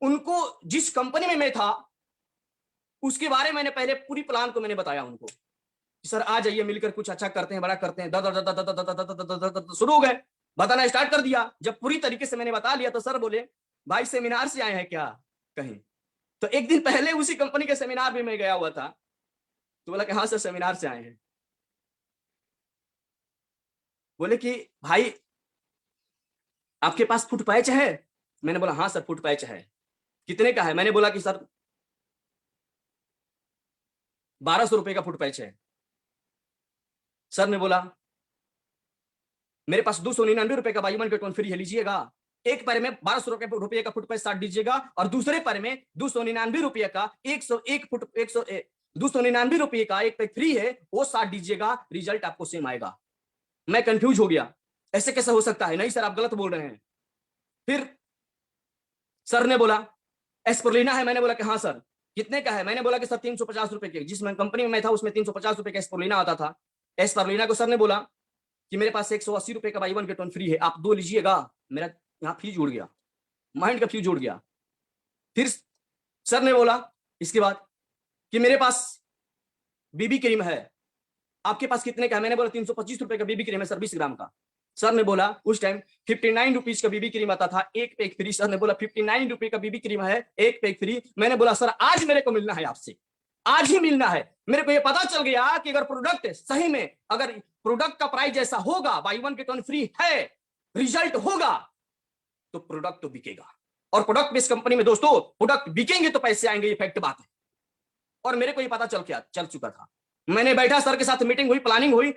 उनको जिस कंपनी में मैं था उसके बारे में मैंने पहले पूरी प्लान को मैंने बताया उनको कि सर आ जाइए, मिलकर कुछ अच्छा करते हैं, बड़ा करते हैं। शुरू हो गए, बताना स्टार्ट कर दिया। जब पूरी तरीके से मैंने बता लिया तो सर बोले भाई सेमिनार से आए हैं क्या कहीं। तो एक दिन पहले उसी कंपनी के सेमिनार में मैं गया हुआ था, तो बोला कि हाँ सर सेमिनार से आए हैं। बोले कि भाई आपके पास फुट पैच है। मैंने बोला हाँ सर फुट पैच है। कितने का है। मैंने बोला कि सर 1200 रुपए का फुट पैच है। सर ने बोला मेरे पास 299 रुपए का by one get one free है, लीजिएगा। एक पैर में 1200 रुपए का फुट पैच साट दीजिएगा और दूसरे पैर में 299 रुपए का 101 फुट 299 रुपए का एक पैक फ्री है, वो साट दीजिएगा, रिजल्ट आपको सेम आएगा। मैं कंफ्यूज हो गया, ऐसे कैसे हो सकता है। नहीं सर आप गलत बोल रहे हैं। फिर सर ने बोला एस्परलिना है। मैंने बोला कि हाँ सर। कितने का है। मैंने बोला कि सर 350 रुपए के। जिस कंपनी में मैं था उसमें 350 रुपए का एस्परलिना आता था। एस्परलिना को सर ने बोला कि मेरे पास 180 रुपए का by one get one free है, आप 2 लीजिएगा। मेरा यहाँ फ्यूज उड़ गया, माइंड का फ्यूज उड़ गया। फिर सर ने बोला इसके बाद कि मेरे पास बीबी क्रीम है, आपके पास कितने का है। मैंने बोला 325 रुपए का बीबी क्रीम है सर, 20 ग्राम का। सर ने बोला उस टाइम 59 रुपीज का बीबी क्रीम आता था, एक पैक फ्री। सर ने बोला 59 रुपए का बीबी क्रीम है, एक पैक फ्री। मैंने बोला सर आज मेरे को मिलना है आपसे, आज ही मिलना है। मेरे को ये पता चल गया कि अगर प्रोडक्ट सही में, अगर प्रोडक्ट का प्राइस जैसा होगा, by one get one free है, रिजल्ट होगा, तो प्रोडक्ट तो बिकेगा। और प्रोडक्ट बेस्ड कंपनी में दोस्तों प्रोडक्ट बिकेंगे तो पैसे आएंगे, ये फैक्ट बात है। और मेरे को ये पता चल चुका था। मैंने बैठा, सर के साथ मीटिंग हुई, प्लानिंग हुई,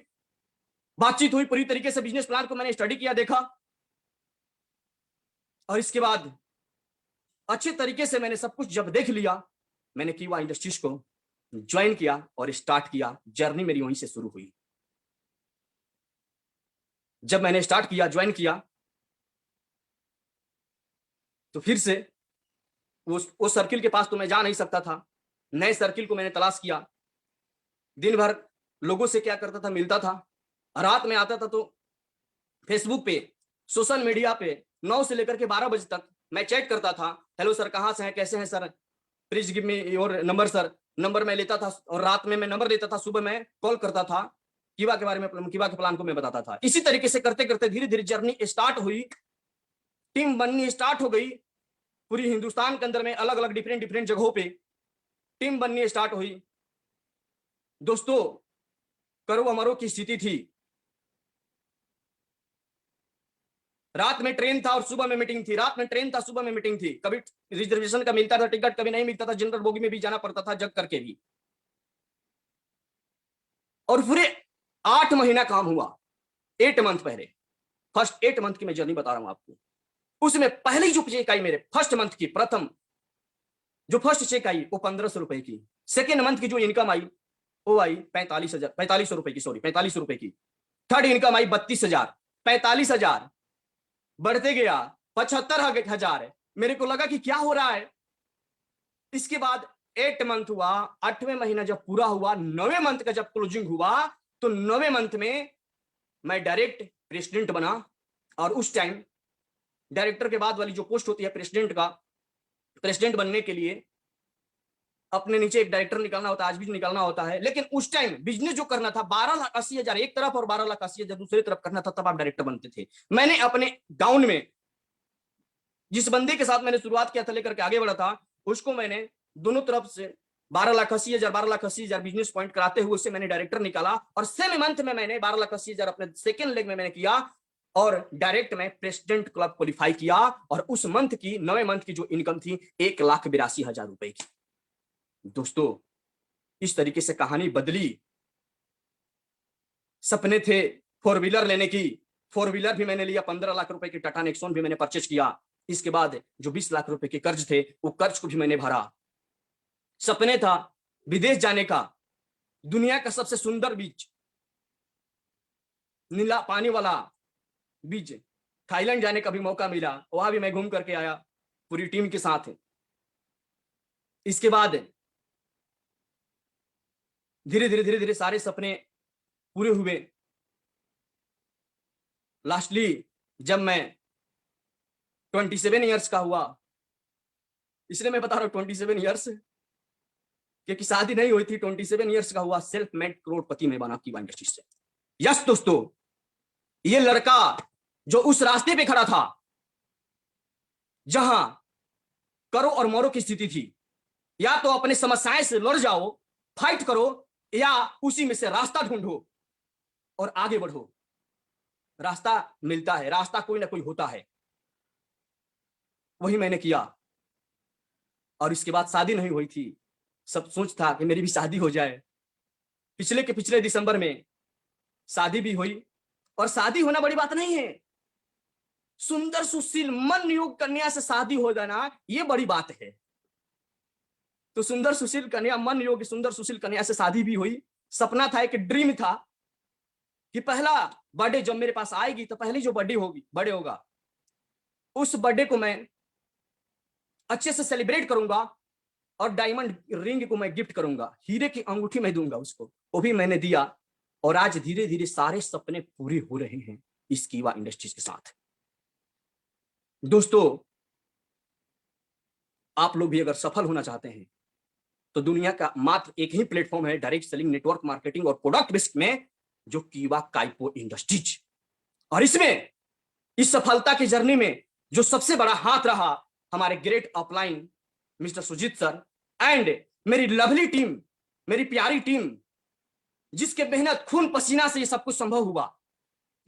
बातचीत हुई, पूरी तरीके से बिजनेस प्लान को मैंने स्टडी किया, देखा। और इसके बाद अच्छे तरीके से मैंने सब कुछ जब देख लिया, मैंने कीवा इंडस्ट्रीज को ज्वाइन किया और स्टार्ट किया। जर्नी मेरी वहीं से शुरू हुई। जब मैंने स्टार्ट किया, ज्वाइन किया, तो फिर से वो सर्किल के पास तो मैं जा नहीं सकता था। नए सर्किल को मैंने तलाश किया। दिन भर लोगों से क्या करता था, मिलता था। रात में आता था तो फेसबुक पे, सोशल मीडिया पे 9 से लेकर के 12 बजे तक मैं चैट करता था। हेलो सर, कहाँ से हैं, कैसे हैं sir, please give me your number sir. Number मैं लेता था और रात में मैं नंबर लेता था, सुबह मैं कॉल करता था, कीवा के बारे में, कीवा के प्लान को मैं बताता था। इसी तरीके से करते करते धीरे धीरे जर्नी स्टार्ट हुई, टीम बननी स्टार्ट हो गई। पूरी हिंदुस्तान के अंदर में अलग अलग डिफरेंट जगहों पे टीम बननी स्टार्ट हुई। दोस्तों करो अमरो की स्थिति थी। रात में ट्रेन था और सुबह में मीटिंग थी, रात में ट्रेन था, सुबह में मीटिंग थी। कभी रिजर्वेशन का मिलता था टिकट, कभी नहीं मिलता था, जनरल बोगी में भी जाना पड़ता था, जग करके भी। और पूरे 8 महीना काम हुआ, 8 मंथ पहले। फर्स्ट 8 मंथ की मैं जर्नी बता रहा हूं आपको। उसमें पहली जो चेक आई मेरे फर्स्ट मंथ की, प्रथम जो फर्स्ट चेक आई वो 1500 रुपए की। सेकेंड मंथ की जो इनकम आई वो आई 4500 रुपए की, सॉरी 45 रुपए की। थर्ड इनकम आई 32,000, 45,000, बढ़ते गया 75,000। मेरे को लगा कि क्या हो रहा है। इसके बाद 8 मंथ हुआ, 8वें महीना जब पूरा हुआ, 9वें मंथ का जब क्लोजिंग हुआ, तो 9वें मंथ में मैं डायरेक्ट प्रेसिडेंट बना। और उस टाइम डायरेक्टर के बाद वाली जो पोस्ट होती है प्रेसिडेंट का, प्रेसिडेंट बनने के लिए अपने नीचे एक डायरेक्टर निकालना होता है, आज भी निकालना होता है। लेकिन उस टाइम बिजनेस जो करना था 12,80,000 एक तरफ और 12,80,000 दूसरी तरफ करना था, तब आप डायरेक्टर बनते थे। मैंने अपने गाउन में जिस बंदे के साथ मैंने शुरुआत किया था लेकर के आगे बढ़ा था, उसको मैंने दोनों तरफ से 12,80,000 बिजनेस पॉइंट कराते हुए उससे मैंने डायरेक्टर निकाला, और सेम मंथ में मैंने 12,80,000 अपने सेकेंड लेग में मैंने किया, और डायरेक्ट में प्रेसिडेंट क्लब क्वालिफाई किया, और उस मंथ की 9वें मंथ की जो इनकम थी 1,82,000 रुपए की। दोस्तों, इस तरीके से कहानी बदली। सपने थे 4 व्हीलर लेने की, 4 व्हीलर भी मैंने लिया, 15 लाख रुपए की टाटा नेक्सॉन भी मैंने परचेज किया। इसके बाद जो 20 लाख रुपए के कर्ज थे वो कर्ज को भी मैंने भरा। सपने था विदेश जाने का, दुनिया का सबसे सुंदर बीच, नीला पानी वाला बीच, थाईलैंड जाने का भी मौका मिला, वहां भी मैं घूम करके आया पूरी टीम के साथ। इसके बाद धीरे धीरे सारे सपने पूरे हुए। लास्टली जब मैं 27 ईयर्स का हुआ, इसलिए मैं बता रहा हूं 27 ईयर्स, क्योंकि शादी नहीं हुई थी, 27 ईयर्स का हुआ, सेल्फ मेड करोड़पति में बना कीवा इंडस्ट्रीज से। यस दोस्तों, ये लड़का जो उस रास्ते पे खड़ा था जहां करो और मरो की स्थिति थी, या तो अपने समस्याएं से लड़ जाओ, फाइट करो, या उसी में से रास्ता ढूंढो और आगे बढ़ो। रास्ता मिलता है, रास्ता कोई ना कोई होता है, वही मैंने किया। और इसके बाद शादी नहीं हुई थी, सब सोच था कि मेरी भी शादी हो जाए। पिछले के पिछले दिसंबर में शादी भी हुई, और शादी होना बड़ी बात नहीं है। सुंदर सुशील मन योग कन्या से शादी हो जाना ये बड़ी बात है। तो सुंदर सुशील कन्या, मन योग सुंदर सुशील कन्या से शादी भी हुई। सपना था, एक ड्रीम था कि पहला बर्थडे जब मेरे पास आएगी तो पहली जो बर्थडे होगा, उस बर्थडे को मैं अच्छे से सेलिब्रेट करूंगा, और डायमंड रिंग को मैं गिफ्ट करूंगा, हीरे की अंगूठी मैं दूंगा उसको। वो भी मैंने दिया, और आज धीरे धीरे सारे सपने पूरे हो रहे हैं इस कीवा इंडस्ट्रीज के साथ। दोस्तों, आप लोग भी अगर सफल होना चाहते हैं तो दुनिया का मात्र एक ही प्लेटफॉर्म है डायरेक्ट सेलिंग, नेटवर्क मार्केटिंग और प्रोडक्ट बेस्ड में, जो कीवा काइपो इंडस्ट्रीज। और इसमें इस सफलता की जर्नी में जो सबसे बड़ा हाथ रहा, हमारे great upline mister Sujeet sir and मेरी लवली टीम, मेरी प्यारी टीम, जिसके मेहनत खून पसीना से ये सब कुछ संभव हुआ।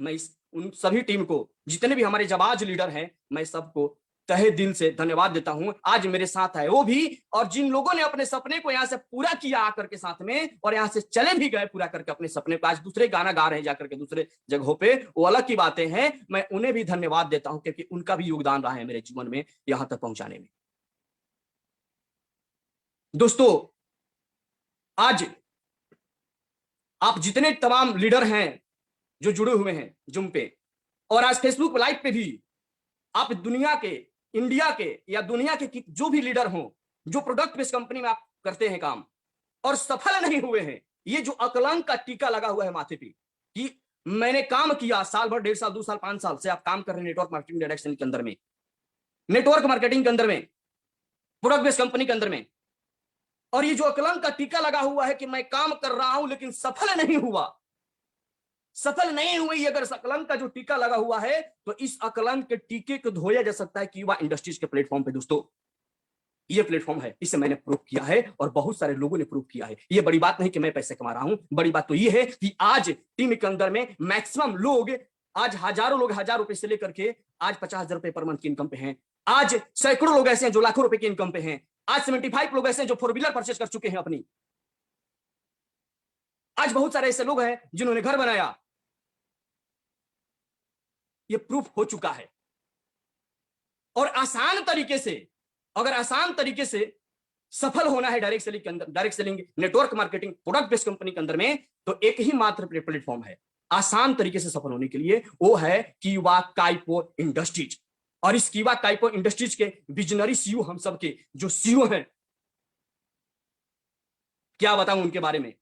मैं उन सभी टीम को, जितने भी हमारे जाबाज लीडर हैं, मैं सबको तहे दिल से धन्यवाद देता हूं। आज मेरे साथ है वो भी, और जिन लोगों ने अपने सपने को यहां से पूरा किया आकर के साथ में, और यहां से चले भी गए पूरा करके अपने सपने को, आज दूसरे गाना गा रहे हैं जाकर के दूसरे जगहों पे, वो अलग की बातें हैं। मैं उन्हें भी धन्यवाद देता हूं, क्योंकि उनका भी योगदान रहा है मेरे जीवन में यहां तक पहुंचाने में। दोस्तों, आज आप जितने तमाम लीडर हैं जो जुड़े हुए हैं जूम पे, और आज फेसबुक लाइव पे भी, आप दुनिया के, इंडिया के या दुनिया के जो भी लीडर हों, जो प्रोडक्ट बेस्ड कंपनी में आप करते हैं काम और सफल नहीं हुए हैं, ये जो अकलंक का टीका लगा हुआ है माथे पे कि मैंने काम किया, साल भर, 1.5 साल, 2 साल, 5 साल से आप काम कर रहे हैं नेटवर्क मार्केटिंग डायरेक्शन के अंदर में, नेटवर्क मार्केटिंग के अंदर में, प्रोडक्ट बेस्ड कंपनी के अंदर में, और ये जो अकलंक का टीका लगा हुआ है कि मैं काम कर रहा हूं लेकिन सफल नहीं हुआ, सफल नहीं हुई, अगर अकलंक का जो टीका लगा हुआ है, तो इस अकलंक के टीके को धोया जा सकता है कीवा इंडस्ट्रीज के प्लेटफॉर्म पे। दोस्तों, ये प्लेटफॉर्म है, इसे मैंने प्रूव किया है, और बहुत सारे लोगों ने प्रूव किया है। ये बड़ी बात नहीं कि मैं पैसे कमा रहा हूं, बड़ी बात तो ये है कि आज टीम के अंदर में मैक्सिमम लोग, आज हजारों लोग 1000 रुपए से लेकर के आज 50,000 रुपए पर मंथ की इनकम पे हैं। आज सैकड़ों लोग ऐसे हैं जो लाखों रुपए की इनकम पे हैं। आज 75 लोग ऐसे हैं जो 4 व्हीलर परचेज कर चुके हैं अपनी। आज बहुत सारे ऐसे लोग हैं जिन्होंने घर बनाया। ये प्रूफ हो चुका है। और आसान तरीके से, अगर आसान तरीके से सफल होना है डायरेक्ट सेलिंग के अंदर, direct selling, network marketing, product based company के अंदर में, तो एक ही मात्र प्लेटफॉर्म है आसान तरीके से सफल होने के लिए, वो है कीवा काइपो इंडस्ट्रीज। और इस कीवा काइपो इंडस्ट्रीज के विजनरी सीईओ हम सबके जो सीईओ हैं, क्या बताऊं उनके बारे में।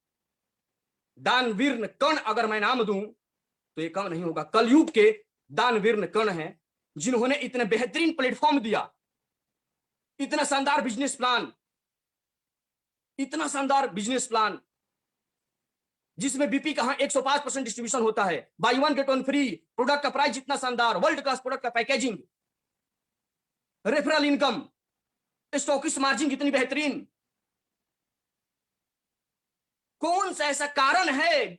दानवीर कर्ण अगर मैं नाम दूं तो ये कम नहीं होगा। कलयुग के दानवीर कर्ण हैं, जिन्होंने इतने बेहतरीन प्लेटफॉर्म दिया, इतना शानदार बिजनेस प्लान, इतना शानदार बिजनेस प्लान, जिसमें बीपी का 105% डिस्ट्रीब्यूशन होता है, बाई 1 गेट 1 फ्री, प्रोडक्ट का प्राइस जितना शानदार, वर्ल्ड क्लास प्रोडक्ट का packaging, referral income, stockist margin कितनी बेहतरीन, कौन सा ऐसा कारण है?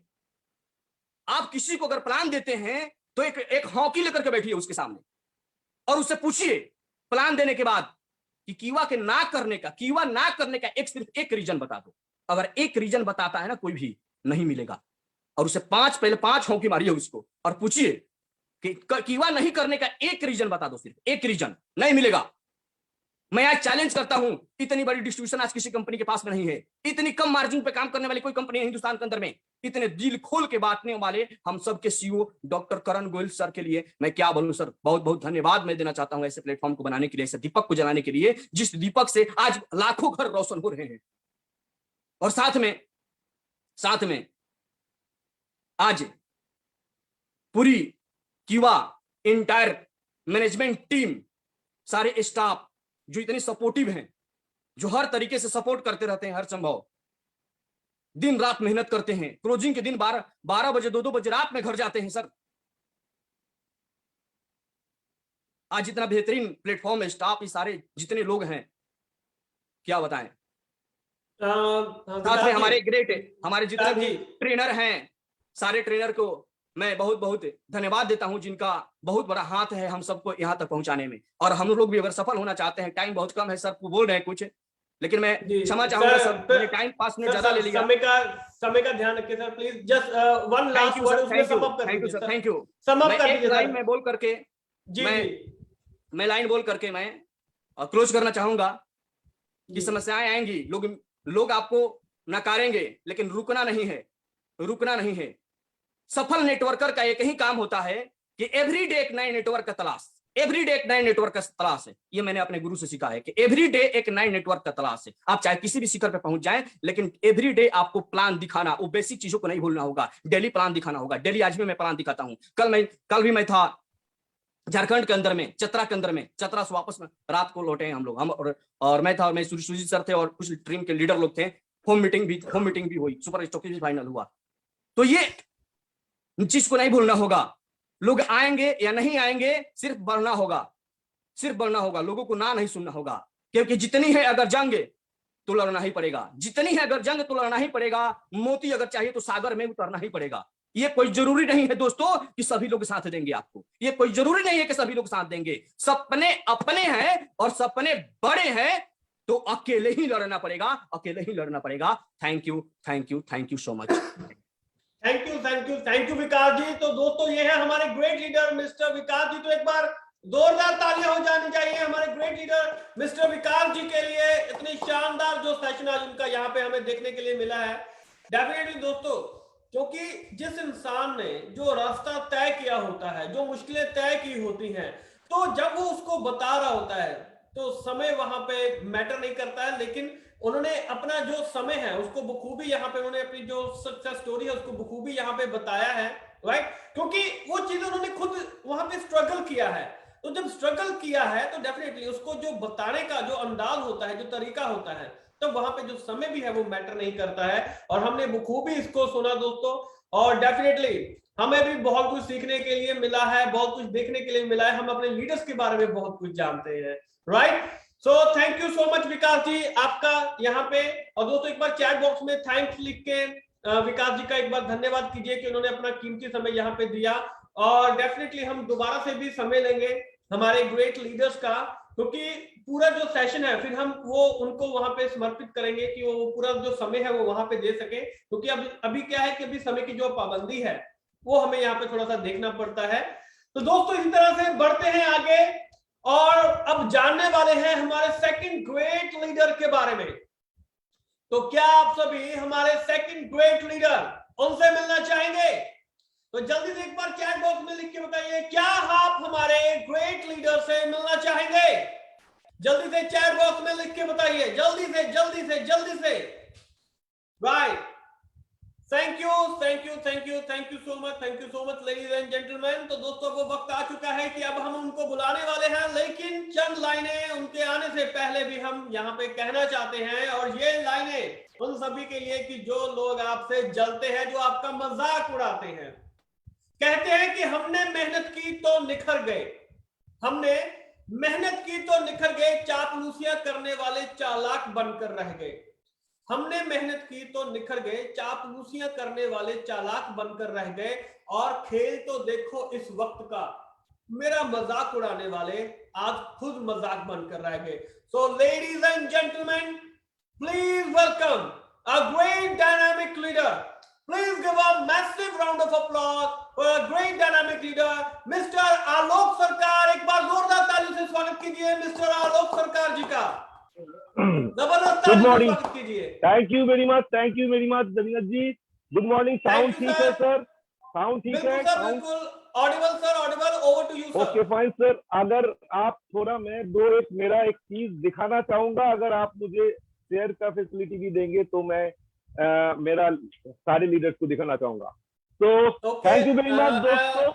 आप किसी को अगर प्लान देते हैं तो एक हॉकी लेकर के बैठिए उसके सामने और उससे पूछिए प्लान देने के बाद कि कीवा ना करने का सिर्फ एक रीजन बता दो। अगर एक रीजन बताता है ना कोई भी नहीं मिलेगा, और उसे पहले पांच हॉकी मारिए उसको और पूछिए कि कीवा नहीं करने का एक रीजन बता दो, सिर्फ एक रीजन, नहीं मिलेगा। मैं आज चैलेंज करता हूं, इतनी बड़ी डिस्ट्रीब्यूशन आज किसी कंपनी के पास में नहीं है, इतनी कम मार्जिन पे काम करने वाली कोई कंपनी है हिंदुस्तान के अंदर में, इतने दिल खोल के बांटने वाले हम सबके सीईओ डॉक्टर करण गोयल सर के लिए मैं क्या बोलूं सर, बहुत बहुत धन्यवाद मैं देना चाहता हूं ऐसे प्लेटफॉर्म को बनाने के लिए, ऐसे दीपक को जलाने के लिए, जिस दीपक से आज लाखों घर रोशन हो रहे हैं। और साथ में आज पूरी कीवा इंटायर मैनेजमेंट टीम, सारे स्टाफ जो इतने सपोर्टिव हैं, जो हर तरीके से सपोर्ट करते रहते हैं, हर संभव दिन रात मेहनत करते हैं, क्लोजिंग के दिन 12 बजे 2 बजे रात में घर जाते हैं सर। आज इतना बेहतरीन प्लेटफॉर्म है, स्टाफ ये सारे जितने लोग हैं क्या बताएं। साथ में हमारे जितने भी ट्रेनर हैं, सारे ट्रेनर को मैं बहुत बहुत धन्यवाद देता हूं, जिनका बहुत बड़ा हाथ है हम सबको यहां तक पहुंचाने में। और हम लोग भी अगर सफल होना चाहते हैं, टाइम बहुत कम है सर, को बोल रहे हैं कुछ, लेकिन मैं क्षमा चाहूंगा सर, मैंने टाइम पास में ज्यादा ले लिया। समय का ध्यान रखिए sir please, just one last word उसमें सम अप कर दीजिए sir. Thank you. Sum up कर दीजिए लाइन में बोल करके मैं लाइन बोल करके मैं क्लोज करना चाहूंगा कि समस्याएं आएंगी, लोग आपको नकारेंगे, लेकिन रुकना नहीं है। सफल नेटवर्कर का एक ही काम होता है कि एवरीडे एक नए नेटवर्क का तलाश है। ये मैंने अपने गुरु से सीखा है कि एवरीडे एक नए नेटवर्क का तलाश है। आप चाहे किसी भी शिखर पे पहुंच जाएं, लेकिन एवरीडे आपको प्लान दिखाना, वो बेसिक चीजों को नहीं भूलना होगा, डेली प्लान दिखाना होगा। डेली आज भी मैं प्लान दिखाता हूं। कल भी मैं था झारखंड के अंदर में, चतरा से वापस में रात को लौटे हैं हम लोग, और मैं सुजीत सर थे और कुछ टीम के लीडर लोग थे। होम मीटिंग भी हुई, सुपर स्टॉकिस्ट भी फाइनल हुआ। तो ये चीज को नहीं भूलना होगा। लोग आएंगे या नहीं आएंगे, सिर्फ बढ़ना होगा। लोगों को ना नहीं सुनना होगा, क्योंकि जितनी है अगर जंग तो लड़ना ही पड़ेगा। मोती अगर चाहिए तो सागर में उतरना ही पड़ेगा। ये कोई जरूरी नहीं है दोस्तों कि सभी लोग साथ देंगे आपको, ये कोई जरूरी नहीं है कि सभी लोग साथ देंगे। सपने अपने हैं और सपने बड़े हैं, तो अकेले ही लड़ना पड़ेगा। Thank you so much. Thank you Vikas ji. तो दोस्तों ये है हमारे great leader mister Vikas ji. तो एक बार जोरदार तालियां हो जानी चाहिए हमारे great leader mister Vikas ji के लिए। इतनी शानदार जो सेशन आज उनका यहाँ पे हमें देखने के लिए मिला है। डेफिनेटली दोस्तों, क्योंकि जिस इंसान ने जो रास्ता तय किया होता है, जो मुश्किलें तय की होती हैं, तो जब वो उसको बता रहा होता है तो समय वहां पे मैटर नहीं करता है, लेकिन उन्होंने अपना जो समय है उसको बखूबी यहाँ पे, उन्होंने अपनी जो सक्सेस स्टोरी है उसको बखूबी यहाँ पे बताया है, राइट। क्योंकि वो चीजें उन्होंने खुद वहां पे स्ट्रगल किया है। तो जब स्ट्रगल किया है तो डेफिनेटली उसको जो बताने का जो अंदाज होता है, जो तरीका होता है, तो वहां पे जो समय भी है वो मैटर नहीं करता है। और हमने बखूबी इसको सुना दोस्तों, और डेफिनेटली हमें भी बहुत कुछ सीखने के लिए मिला है, बहुत कुछ देखने के लिए मिला है। हम अपने लीडर्स के बारे में बहुत कुछ जानते हैं, right. So thank you so much Vikas ji आपका यहाँ पे। और दोस्तों एक बार चैट बॉक्स में थैंक्स लिख के विकास जी का एक बार धन्यवाद कीजिए कि उन्होंने अपना कीमती समय यहाँ पे दिया। और डेफिनेटली हम दोबारा से भी समय लेंगे हमारे ग्रेट लीडर्स का, क्योंकि पूरा जो सेशन है फिर हम वो उनको वहां पे समर्पित करेंगे कि वो पूरा जो समय है वो वहां पे दे सके। क्योंकि अभी क्या है कि अभी समय की जो पाबंदी है वो हमें यहाँ पे थोड़ा सा देखना पड़ता है। तो दोस्तों इस तरह से बढ़ते हैं आगे, और अब जानने वाले हैं हमारे सेकंड ग्रेट लीडर के बारे में। तो क्या आप सभी हमारे सेकंड ग्रेट लीडर उनसे मिलना चाहेंगे? तो जल्दी से एक बार चैट बॉक्स में लिख के बताइए, क्या आप हमारे ग्रेट लीडर से मिलना चाहेंगे? जल्दी से चैट बॉक्स में लिख के बताइए, जल्दी से। Right, thank you so much ladies and gentleman. तो दोस्तों वो वक्त आ चुका है कि अब हम उनको बुलाने वाले हैं, लेकिन चंद लाइनें उनके आने से पहले भी हम यहाँ पे कहना चाहते हैं, और ये लाइनें उन सभी के लिए कि जो लोग आपसे जलते हैं, जो आपका मजाक उड़ाते हैं, कहते हैं कि हमने मेहनत की तो निखर गए, हमने मेहनत की तो निखर गए, चापलूसियां करने वाले चालाक बनकर रह गए। हमने मेहनत की तो निखर गए, चापलूसियां करने वाले चालाक बनकर रह गए। और खेल तो देखो इस वक्त का, मेरा मजाक उड़ाने वाले आज खुद मजाक बनकर रह गए। So ladies and gentleman, please welcome a great dynamic leader. Please give a massive round of applause for a great dynamic leader, Mr. आलोक सरकार। एक बार जोरदार ताली से स्वागत कीजिए मिस्टर आलोक सरकार जी का। जबरदस्त गुड ताली से मॉर्निंग, स्वागत कीजिए। Thank you very much Ravindra ji. Good morning. Sound ठीक है सर? साउंड ठीक बिल्कुल है? सर, साउंड बिल्कुल audible sir, audible. Over to you sir. Okay fine sir. अगर आप थोड़ा, मैं दो एक मेरा एक चीज दिखाना चाहूंगा, अगर आप मुझे शेयर का फैसिलिटी भी देंगे तो मैं मेरा सारे लीडर्स को दिखाना चाहूंगा। तो थैंक यू वेरी मच दोस्तों।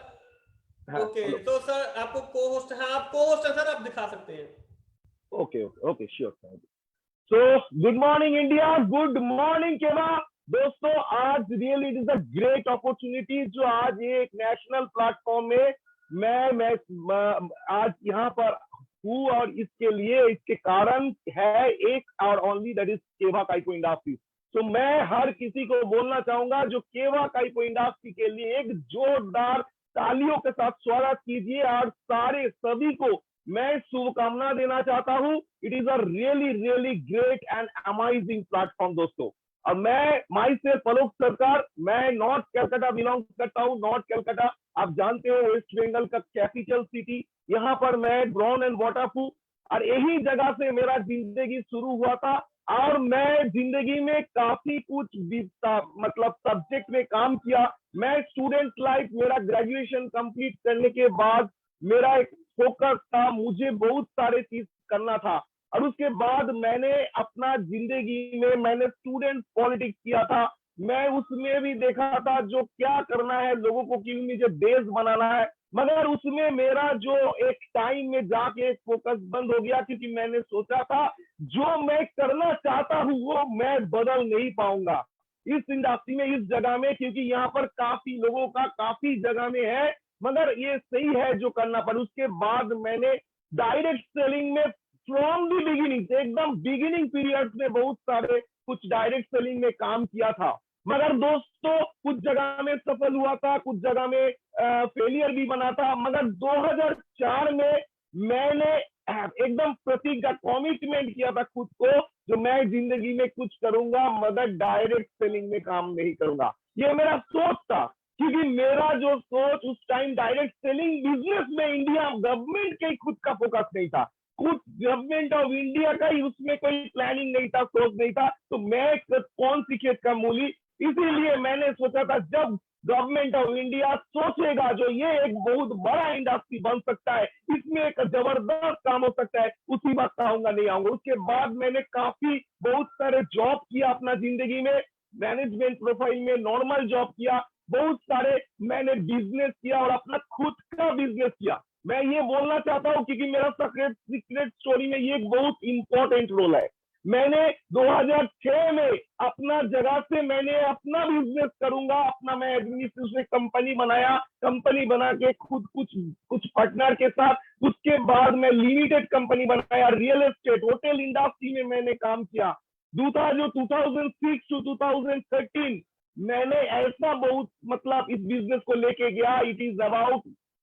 हाँ, ओके तो सर आपको को होस्ट, हाँ आप को होस्ट है सर, आप दिखा सकते हैं। Okay okay okay sure. Thank you. So good morning India, good morning केवा। दोस्तों आज really it is a great opportunity जो आज ये एक नेशनल प्लेटफॉर्म में मैं आज यहाँ पर हूँ, और इसके लिए इसके कारण है एक और ओनली, दैट इज केवा काइको इंडस्ट्री। तो मैं हर किसी को बोलना चाहूंगा जो केवा काइको इंडस्ट्री के लिए एक जोरदार तालियों के साथ स्वागत कीजिए, और सारे सभी को मैं शुभकामना देना चाहता हूं। It is a really really great and amazing platform दोस्तों। और मैं माई सेल्फ आलोक सरकार, मैं नॉर्थ कलकत्ता बिलोंग करता हूँ। नॉर्थ कलकत्ता आप जानते हो वेस्ट बंगाल का कैपिटल सिटी, यहाँ पर मैं ब्राउन एंड वाटर हूँ, और यही जगह से मेरा जिंदगी शुरू हुआ था। और मैं जिंदगी में काफी कुछ मतलब सब्जेक्ट में काम किया। मैं स्टूडेंट लाइफ, मेरा ग्रेजुएशन कंप्लीट करने के बाद मेरा एक फोकस था, मुझे बहुत सारे चीज करना था, और उसके बाद मैंने अपना जिंदगी में मैंने स्टूडेंट पॉलिटिक्स किया था। मैं उसमें भी देखा था जो क्या करना है लोगों को, कि मुझे देश बनाना है, मगर उसमें मेरा जो एक टाइम में जाके फोकस बंद हो गया, क्योंकि मैंने सोचा था जो मैं करना चाहता हूँ वो मैं बदल नहीं पाऊंगा इस इंडस्ट्री में, इस जगह में, क्योंकि यहाँ पर काफी लोगों का काफी जगह में है, मगर ये सही है जो करना पड़े। उसके बाद मैंने डायरेक्ट सेलिंग में फ्रॉम दी बिगिनिंग से, एकदम बिगिनिंग पीरियड में बहुत सारे कुछ डायरेक्ट सेलिंग में काम किया था, मगर दोस्तों कुछ जगह में सफल हुआ था, कुछ जगह में फेलियर भी बना था। मगर 2004 में मैंने एकदम प्रतीक का कमिटमेंट किया था खुद को, जो मैं जिंदगी में कुछ करूंगा मगर डायरेक्ट सेलिंग में काम नहीं करूंगा। ये मेरा सोच था, क्योंकि मेरा जो सोच उस टाइम डायरेक्ट सेलिंग बिजनेस में इंडिया गवर्नमेंट के खुद का फोकस नहीं था, खुद गवर्नमेंट ऑफ इंडिया का ही उसमें कोई प्लानिंग नहीं था, सोच नहीं था, तो मैं कौन सी खेत का मूली। इसीलिए मैंने सोचा था जब गवर्नमेंट ऑफ इंडिया सोचेगा जो ये एक बहुत बड़ा इंडस्ट्री बन सकता है, इसमें एक जबरदस्त काम हो सकता है, उसी वक्त आऊंगा नहीं आऊंगा। उसके बाद मैंने काफी बहुत सारे जॉब किया अपना जिंदगी में, मैनेजमेंट प्रोफाइल में नॉर्मल जॉब किया, बहुत सारे मैंने बिजनेस किया और अपना खुद का बिजनेस किया। मैं ये बोलना चाहता हूँ क्योंकि मेरा सीक्रेट स्टोरी में ये एक बहुत इंपॉर्टेंट रोल है। मैंने 2006 में अपना जगह से मैंने अपना बिजनेस करूंगा, अपना मैं एडमिनिस्ट्रेशन कंपनी बनाया, कंपनी बना के खुद कुछ पार्टनर के साथ, उसके बाद मैं लिमिटेड कंपनी बनाया, रियल एस्टेट होटल इंडस्ट्री में मैंने काम किया। 2006 टू 2013 मैंने ऐसा बहुत मतलब इस बिजनेस को लेके गया। इट इज अबाउट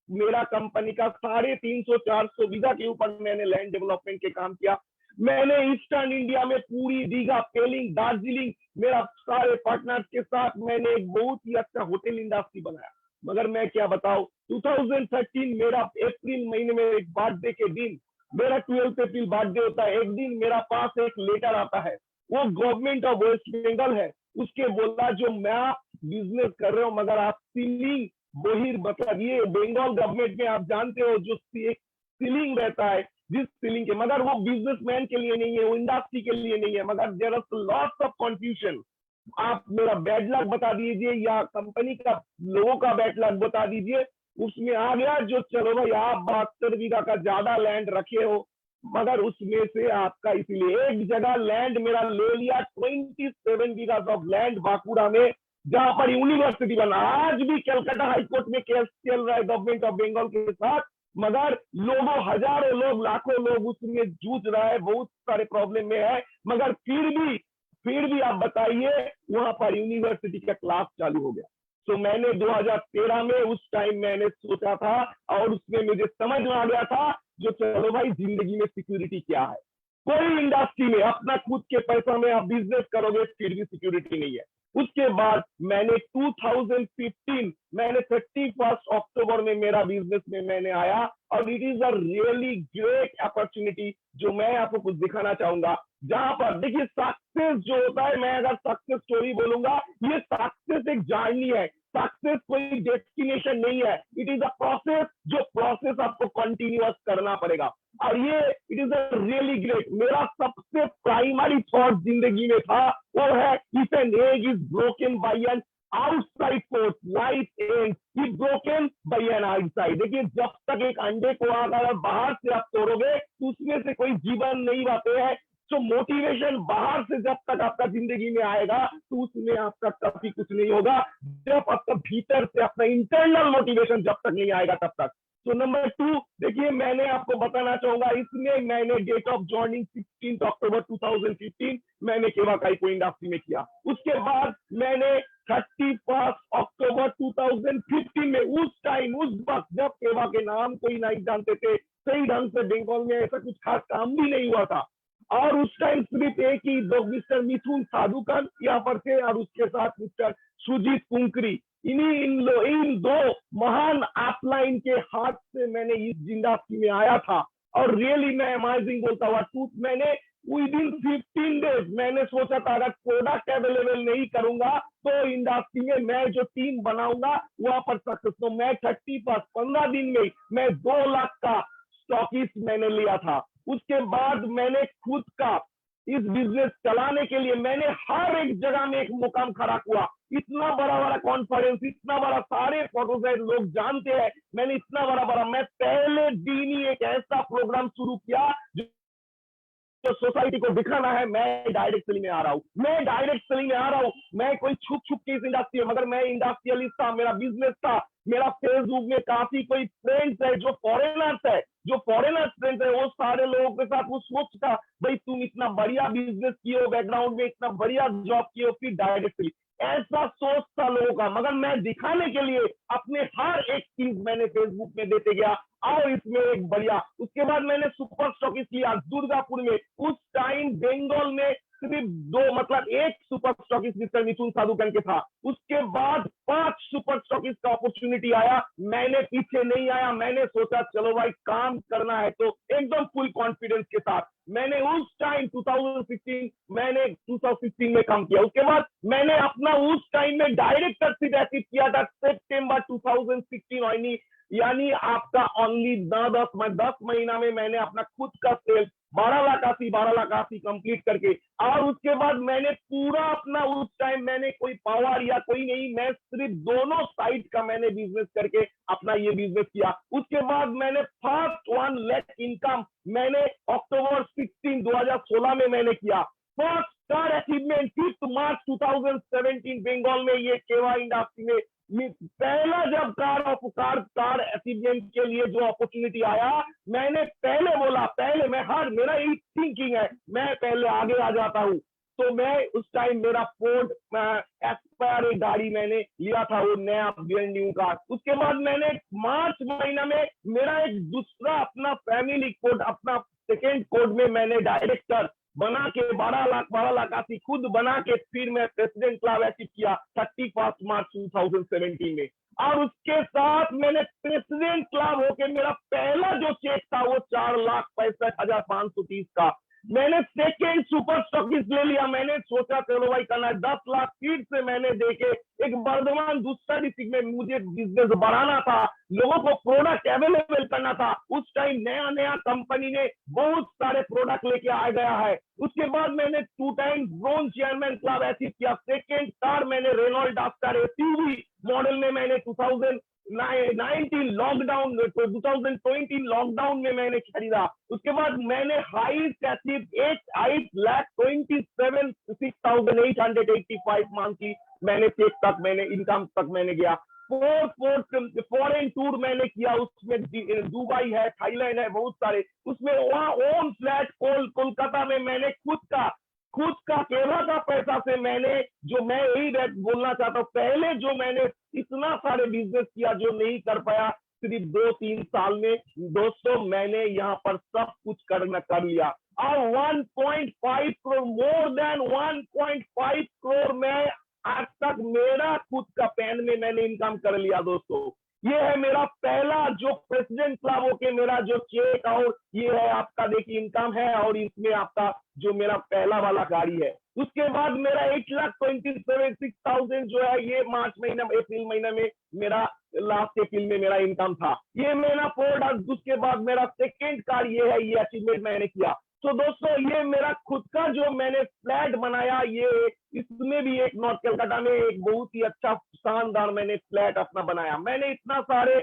मेरा कंपनी का 350-400 बीघा के ऊपर मैंने लैंड डेवलपमेंट के काम किया। मैंने ईस्टर्न इंडिया में पूरी दीघा, पेलिंग, दार्जिलिंग, मेरा सारे पार्टनर्स के साथ मैंने एक बहुत ही अच्छा होटल इंडस्ट्री बनाया। मगर मैं क्या बताऊं, 2013 मेरा अप्रैल महीने में एक बर्थडे के दिन, मेरा 12 अप्रैल बर्थडे होता है, एक दिन मेरा पास एक लेटर आता है, वो गवर्नमेंट ऑफ वेस्ट बंगाल है, उसके बोला जो मैं बिजनेस कर रहे हो मगर आप सीलिंग बोहिर, मतलब ये बंगाल गवर्नमेंट में आप जानते हो जो सीलिंग रहता है जिस सीलिंग के, मगर वो बिजनेसमैन के लिए नहीं है, वो इंडस्ट्री के लिए नहीं है, मगर there is lots of confusion. आप मेरा बैड लक बता दीजिए या कंपनी का लोगों का बैड लक बता दीजिए, उसमें आ गया जो चलो भाई आप 72 बीघा का ज्यादा लैंड रखे हो, मगर उसमें से आपका इसलिए एक जगह लैंड मेरा ले लिया, 27 बीघा ऑफ लैंड बांकुड़ा में, जहां पर यूनिवर्सिटी बना। आज भी कलकत्ता हाईकोर्ट में केस चल रहा है गवर्नमेंट ऑफ बंगाल के साथ, मगर लोगों, हजारों लोग, लाखों लोग उसमें जूझ रहा है, बहुत सारे प्रॉब्लम में है, मगर फिर भी आप बताइए, वहां पर यूनिवर्सिटी का क्लास चालू हो गया। तो मैंने 2013 में उस टाइम मैंने सोचा था, और उसमें मुझे समझ में आ गया था, जो चलो भाई जिंदगी में सिक्योरिटी क्या है। कोई इंडस्ट्री में अपना खुद के पैसा में आप बिजनेस करोगे फिर भी सिक्योरिटी नहीं है। उसके बाद मैंने 2015 मैंने 31 अक्टूबर में मेरा बिजनेस में मैंने आया, और it is a really great opportunity जो मैं आपको कुछ दिखाना चाहूंगा। जहां पर देखिए, सक्सेस जो होता है, मैं अगर सक्सेस स्टोरी बोलूंगा, ये सक्सेस एक जर्नी है, सक्सेस कोई डेस्टिनेशन नहीं है, इट इज अ प्रोसेस, जो प्रोसेस आपको कंटिन्यूअस करना पड़ेगा। और ये it is a really great. मेरा सबसे प्राइमरी थॉट जिंदगी में था, वो है if an egg is broken by an outside force, life and is broken by an outside. देखिए, जब तक एक अंडे को अगर बाहर से आप तोड़ोगे तो उसमें से कोई जीवन नहीं आते हैं। तो मोटिवेशन बाहर से जब तक आपका जिंदगी में आएगा तो उसमें आपका कभी कुछ नहीं होगा, जब आपका भीतर से अपना इंटरनल मोटिवेशन जब तक नहीं आएगा तब तक। तो नंबर 2, देखिए, मैंने आपको बताना चाहूंगा, इसमें मैंने डेट ऑफ जॉइनिंग 16 अक्टूबर 2015 मैंने केवा काइको इंडस्ट्री में किया। उसके बाद मैंने 31 अक्टूबर 2015 में, उस टाइम, उस वक्त जब केवा के नाम कोई नहीं जानते थे, सही ढंग से बंगाल में ऐसा कुछ खास काम भी नहीं हुआ था, और उस टाइम सिर्फ एक ही दो मिस्टर मिथुन साधुकन यहाँ पर थे, और उसके साथ मिस्टर सुजीत कुंकरी। इन दो महान अपलाइन के हाथ से मैंने इस इंडस्ट्री में आया था, और रियली मैं अमेजिंग बोलता हुआ टूथ, मैंने विद इन 15 डेज मैंने सोचा था अगर प्रोडक्ट अवेलेबल नहीं करूंगा तो इंडस्ट्री में मैं जो टीम बनाऊंगा वहां पर सक्सेस। तो मैं 15 दिन में मैं 2 लाख का स्टॉकिस्ट मैंने लिया था। उसके बाद मैंने खुद का इस बिजनेस चलाने के लिए मैंने हर एक जगह में एक मुकाम खड़ा हुआ। इतना बड़ा बड़ा कॉन्फ्रेंस, इतना बड़ा, सारे फोटोसाइट लोग जानते हैं, मैंने इतना बड़ा मैं पहले दिन ही एक ऐसा प्रोग्राम शुरू किया जो सोसाइटी को दिखाना है मैं डायरेक्ट सेलिंग में आ रहा हूँ, मैं डायरेक्ट सेलिंग में आ रहा हूँ। मैं कोई छुप के इस इंडस्ट्री में, मगर मैं इंडस्ट्रियलिस्ट था, मेरा बिजनेस था। मेरा फेसबुक में काफी कोई फ्रेंड्स है जो फॉरेनर्स है, जो फॉरेनर्स फ्रेंड्स है, वो सारे लोगों के साथ वो सोचता, भाई तुम इतना बढ़िया बिजनेस किए हो, बैकग्राउंड में इतना बढ़िया जॉब किए हो, फिर डायरेक्ट सेलिंग, ऐसा सोच था लोगों का। मगर मैं दिखाने के लिए अपने हर एक चीज मैंने फेसबुक में देते गया, और इसमें एक बढ़िया। उसके बाद मैंने सुपर स्टॉकिस्ट लिया दुर्गापुर में। उस टाइम बंगाल में सिर्फ 2, मतलब एक सुपर स्टॉकिस्ट मिस्टर मिथुन साधुकन के था। उसके बाद 5 सुपर स्टॉकिस्ट का अपॉर्चुनिटी आया, मैंने पीछे नहीं आया, मैंने सोचा चलो भाई काम करना है, तो एकदम फुल कॉन्फिडेंस के साथ मैंने उस टाइम 2016 में काम किया। उसके बाद मैंने अपना उस टाइम में डायरेक्टरशिप अचीव किया था सितंबर 2016, यानी आपका ओनली 10 महीना में मैंने अपना खुद का सेल 12 लाख अस्सी कंप्लीट करके, और उसके बाद मैंने पूरा अपना उस टाइम मैंने कोई पावर या कोई नहीं, मैं सिर्फ दोनों साइड का मैंने बिजनेस करके अपना ये बिजनेस किया। उसके बाद मैंने फर्स्ट 1 लाख इनकम मैंने अक्टूबर 16 2016 में मैंने किया। फर्स्ट कार अचीवमेंट 5 मार्च 2017 बंगाल में, ये केवा इंडस्ट्री में पहला जब कार अचीवमेंट के लिए जो अपॉर्चुनिटी आया, मैंने पहले बोला, पहले मेरा यही थिंकिंग है, मैं पहले आगे आ जाता हूँ। तो मैं उस टाइम मेरा फोर्ड एस्पायर एक गाड़ी मैंने लिया था, वो नया ब्रांड न्यू कार। उसके बाद मैंने मार्च महीना में मेरा एक दूसरा अपना फैमिली कोड, अपना सेकेंड कोड में मैंने डायरेक्टर बना के 12 लाख अस्सी खुद बना के फिर मैं प्रेसिडेंट क्लब अचीव किया 31 मार्च 2017 में। और उसके साथ मैंने प्रेसिडेंट क्लब होके मेरा पहला जो चेक था वो 4,65,530 का मैंने सेकेंड सुपर स्टॉकिस्ट ले लिया। मैंने सोचा चलो भाई करना है 10 लाख फीट से मैंने देखे एक वर्धमान दूसरा डिस्ट्रिक्ट में मुझे बिजनेस बढ़ाना था, लोगों को प्रोडक्ट अवेलेबल करना था। उस टाइम नया कंपनी ने बहुत सारे प्रोडक्ट लेके आ गया है। उसके बाद मैंने 2 time bronze chairman club achieve किया। सेकेंड कार मैंने रेनॉल्ट डस्टर एसयूवी मॉडल में मैंने 2019 लॉकडाउन 2020 लॉकडाउन में मैंने खरीदा। उसके बाद मैंने हाइस्ट अचीव 8,27,6,885 मंथ की मैंने चेक तक मैंने इनकम तक मैंने गया। फॉरेन टूर मैंने किया, उसमें दुबई है, थाईलैंड है, बहुत सारे, उसमें वहां ओन फ्लैट कोलकाता में मैंने खुद का केवा का पैसा से मैंने, जो मैं यही बोलना चाहता हूँ, पहले जो मैंने इतना सारे बिजनेस किया जो नहीं कर पाया सिर्फ 2-3 साल में, दोस्तों मैंने यहाँ पर सब कुछ कर लिया। और 1.5 करोड़, मोर देन 1.5 करोड़ में आज तक मेरा खुद का पैन में मैंने इनकम कर लिया दोस्तों। ये है मेरा पहला जो प्रेसिडेंट क्लब होके मेरा जो चेक, और ये है आपका देखिए इनकम है, और इसमें आपका जो मेरा पहला वाला गाड़ी है। उसके बाद मेरा 8,27,600 जो है ये अप्रैल महीने में मेरा लास्ट अप्रैल में मेरा इनकम था। ये मेरा प्रोडक्ट, उसके बाद मेरा सेकेंड कार ये है, ये अचीवमेंट मैंने किया। तो दोस्तों ये मेरा खुद का जो मैंने फ्लैट बनाया, ये इसमें भी एक नॉर्थ कलकत्ता में एक बहुत ही अच्छा शानदार मैंने फ्लैट अपना बनाया। मैंने इतना सारे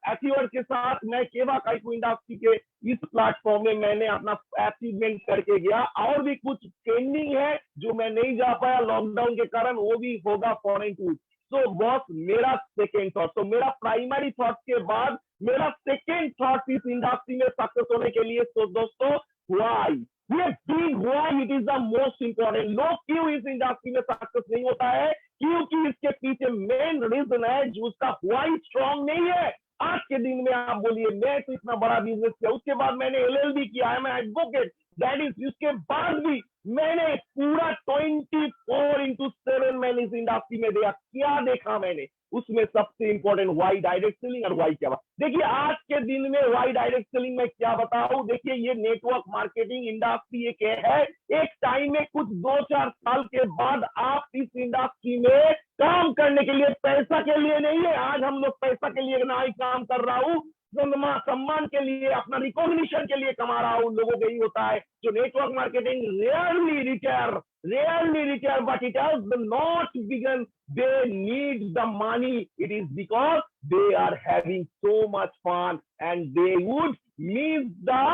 अचीवर के साथ मैं केवा काइको इंडस्ट्री के इस प्लेटफॉर्म में मैंने अपना अचीवमेंट करके गया, और भी कुछ पेंडिंग है जो मैं नहीं जा पाया लॉकडाउन के कारण, वो भी होगा फॉरेन टूर। तो बॉस मेरा सेकेंड थॉट, तो मेरा प्राइमरी थॉट के बाद मेरा सेकेंड थॉट इस इंडस्ट्री में सक्सेस होने के लिए, तो दोस्तों व्हाई, ये big why it is the most important. लोग क्यों इस इंडस्ट्री में सक्सेस नहीं होता है, क्योंकि इसके पीछे मेन रीजन है जो उसका व्हाई स्ट्रॉन्ग नहीं है। आज के दिन में आप बोलिए मैं तो इतना बड़ा बिजनेस किया, उसके बाद मैंने LLB किया, I am advocate, that is, उसके बाद भी मैंने पूरा 24/7 मैंने इस इंडस्ट्री में दिया। क्या देखा मैंने उसमें, सबसे इंपॉर्टेंट वाई डायरेक्ट सेलिंग और वाई क्या बात। देखिए आज के दिन में वाई डायरेक्ट सेलिंग में क्या बताऊं, देखिए ये नेटवर्क मार्केटिंग इंडस्ट्री एक है, एक टाइम में कुछ 2-4 साल के बाद आप इस इंडस्ट्री में काम करने के लिए, पैसा के लिए नहीं है। आज हम लोग पैसा के लिए ना ही काम कर रहा हूं, सम्मान के लिए, अपना रिकॉग्निशन के लिए कमा रहा हूं, लोगों को यही होता है। जो network marketing rarely retire, but it has not begun, they need the money, it is because they are having so much fun and they would miss the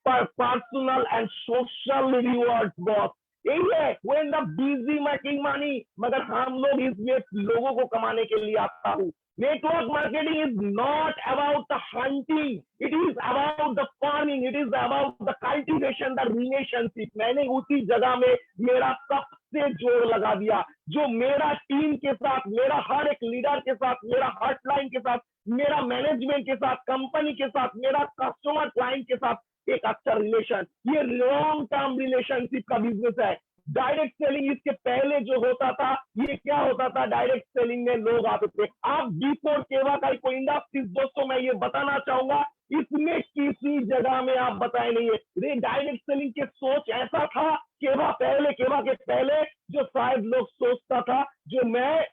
personal and social rewards boss। यही है when the busy making money, मगर हम लोग इसमें लोगों को कमाने के लिए आता हूँ। Network marketing is not about the hunting, it is about the farming, it is about the cultivation, the relationship. मैंने उसी जगह में मेरा सबसे जोर लगा दिया, जो मेरा टीम के साथ, मेरा हर एक लीडर के साथ, मेरा हॉटलाइन के साथ, मेरा मैनेजमेंट के साथ, कंपनी के साथ, मेरा कस्टमर क्लाइंट के साथ एक अच्छा रिलेशन, ये लॉन्ग टर्म रिलेशनशिप का बिजनेस है। डायरेक्ट सेलिंग इसके पहले जो होता था, ये क्या होता था, डायरेक्ट सेलिंग में लोग आते थे। आप बिफोर केवा काइको इंडस्ट्रीज, दोस्तों मैं ये बताना चाहूंगा, इसमें किसी जगह में आप बताए नहीं है। डायरेक्ट सेलिंग के सोच ऐसा था केवा के पहले, जो शायद लोग सोचता था जो मैं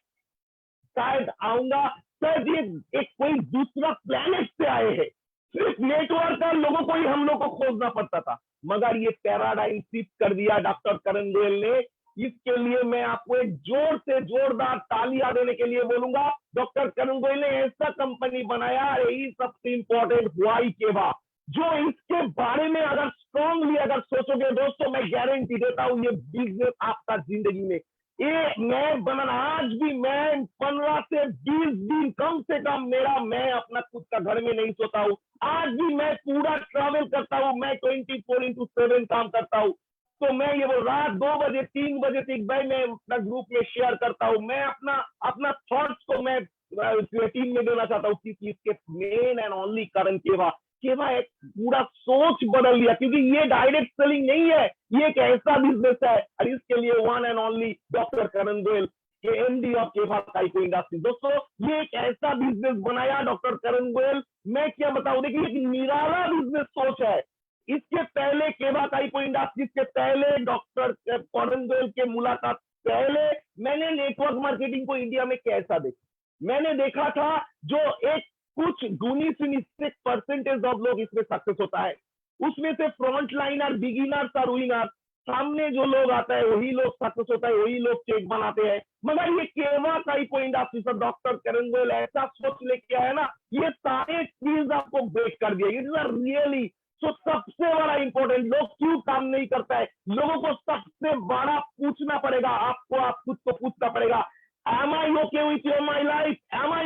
शायद आऊंगा, शायद ये एक कोई दूसरा प्लेनेट से आए हैं, सिर्फ नेटवर्क का लोगों को ही हम लोग को खोजना पड़ता था। मगर ये पैराडाइम शिफ्ट कर दिया डॉक्टर करण गोयल ने। इसके लिए मैं आपको एक जोर से जोरदार तालियां देने के लिए बोलूंगा। डॉक्टर करण गोयल ने ऐसा कंपनी बनाया, यही सबसे इंपॉर्टेंट व्हाई केवा, जो इसके बारे में अगर स्ट्रांगली अगर सोचोगे दोस्तों, मैं गारंटी देता हूं ये बिजनेस आपका जिंदगी में, ये मैं बनना, आज भी मैं 15 से 20 दिन कम से कम मैं अपना खुद का घर में नहीं सोता हूँ। आज भी मैं पूरा ट्रैवल करता हूँ, मैं 24/7 काम करता हूँ। तो मैं ये वो रात 2 बजे 3 बजे तक भाई मैं अपना ग्रुप में शेयर करता हूँ, मैं अपना थॉट्स को मैं टीम में देना चाहता हूँ, क्योंकि इसके मेन एंड ओनली कारण केवा एक पूरा सोच बदल लिया, क्योंकि ये डायरेक्ट सेलिंग नहीं है, ये एक ऐसा बिजनेस है, और इसके लिए वन एंड ओनली डॉक्टर करण गोयल के MD ऑफ केवा काइको इंडस्ट्री। दोस्तों ये एक ऐसा बिजनेस बनाया डॉक्टर करण गोयल, मैं क्या बताऊं, देखिए एक निराला बिजनेस सोच है। इसके पहले केवा काइको इंडस्ट्रीज के पहले डॉक्टर करण गोयल के मुलाकात पहले मैंने नेटवर्क मार्केटिंग को इंडिया में कैसा देखा, मैंने देखा था जो एक कुछ 19% ऑफ लोग इसमें सक्सेस होता है, उसमें से फ्रंट लाइनर, बिगिनर्स और विनर, सामने जो लोग आता है वही लोग सक्सेस होता है, वही लोग चेक बनाते हैं। मगर ये केवा काइको इंडस्ट्री से डॉक्टर करण गोयल ऐसा सोच लेके आया ना, ये सारे चीज आपको ब्रेक कर दिया। इट इज रियली तो सबसे बड़ा इंपॉर्टेंट, लोग क्यों काम नहीं करता है, लोगों को सबसे बड़ा पूछना पड़ेगा, आपको आप खुद को पूछना पड़ेगा, Am I okay with my life? Am I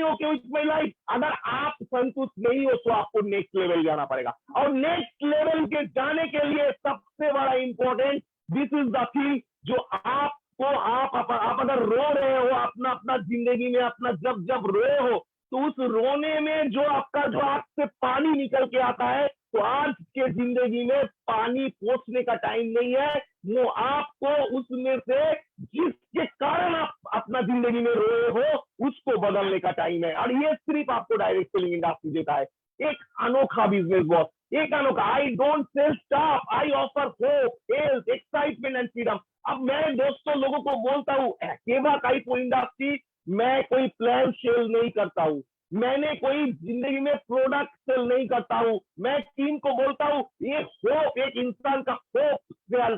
okay with my life? अगर आप संतुष्ट नहीं हो तो आपको नेक्स्ट लेवल जाना पड़ेगा, और नेक्स्ट लेवल के जाने के लिए सबसे बड़ा important, this is the thing जो आपको, आप अगर रो रहे हो अपना अपना जिंदगी में, अपना जब जब रोए हो, तो उस रोने में जो आपका जो आंख से पानी निकल के आता है, तो आज के जिंदगी में पानी पोंछने का टाइम नहीं है, वो आपको उसमें से जिसके कारण आप अपना जिंदगी में रोए हो उसको बदलने का टाइम है। और ये सिर्फ आपको डायरेक्ट सेलिंग इंडस्ट्री देता है। एक अनोखा बिजनेस बॉस, एक अनोखा, I don't sell stuff, I offer hope, health, excitement and freedom. अब मैं दोस्तों लोगों को बोलता हूँ, केवा काइपो इंडस्ट्री, मैं कोई प्लान सेल नहीं करता हूँ, मैंने कोई जिंदगी में प्रोडक्ट सेल नहीं करता हूँ, मैं टीम को बोलता हूँ ये होप, एक इंसान का होप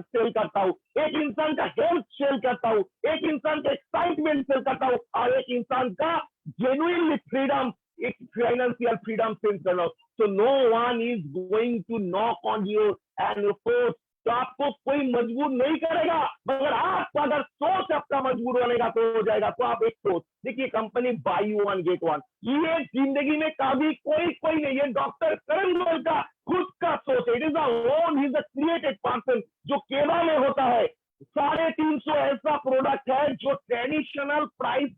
सेल करता हूँ, एक इंसान का हेल्थ सेल करता हूँ, एक इंसान का एक्साइटमेंट सेल करता हूँ, और एक इंसान का जेन्युइनली फ्रीडम, एक फाइनेंशियल फ्रीडम सेल कर रहा हूँ। So no one is going to knock on your and your force, तो आपको कोई मजबूर नहीं करेगा, मगर आप अगर सोच आपका मजबूर बनेगा तो हो जाएगा। तो आप एक सोच देखिए, company by you one get one, ये जिंदगी में कभी कोई नहीं, ये डॉक्टर करण गोयल का खुद का सोच है, it is own, he is a created person, जो केवा में होता है। 350 ऐसा प्रोडक्ट है जो ट्रेडिशनल प्राइस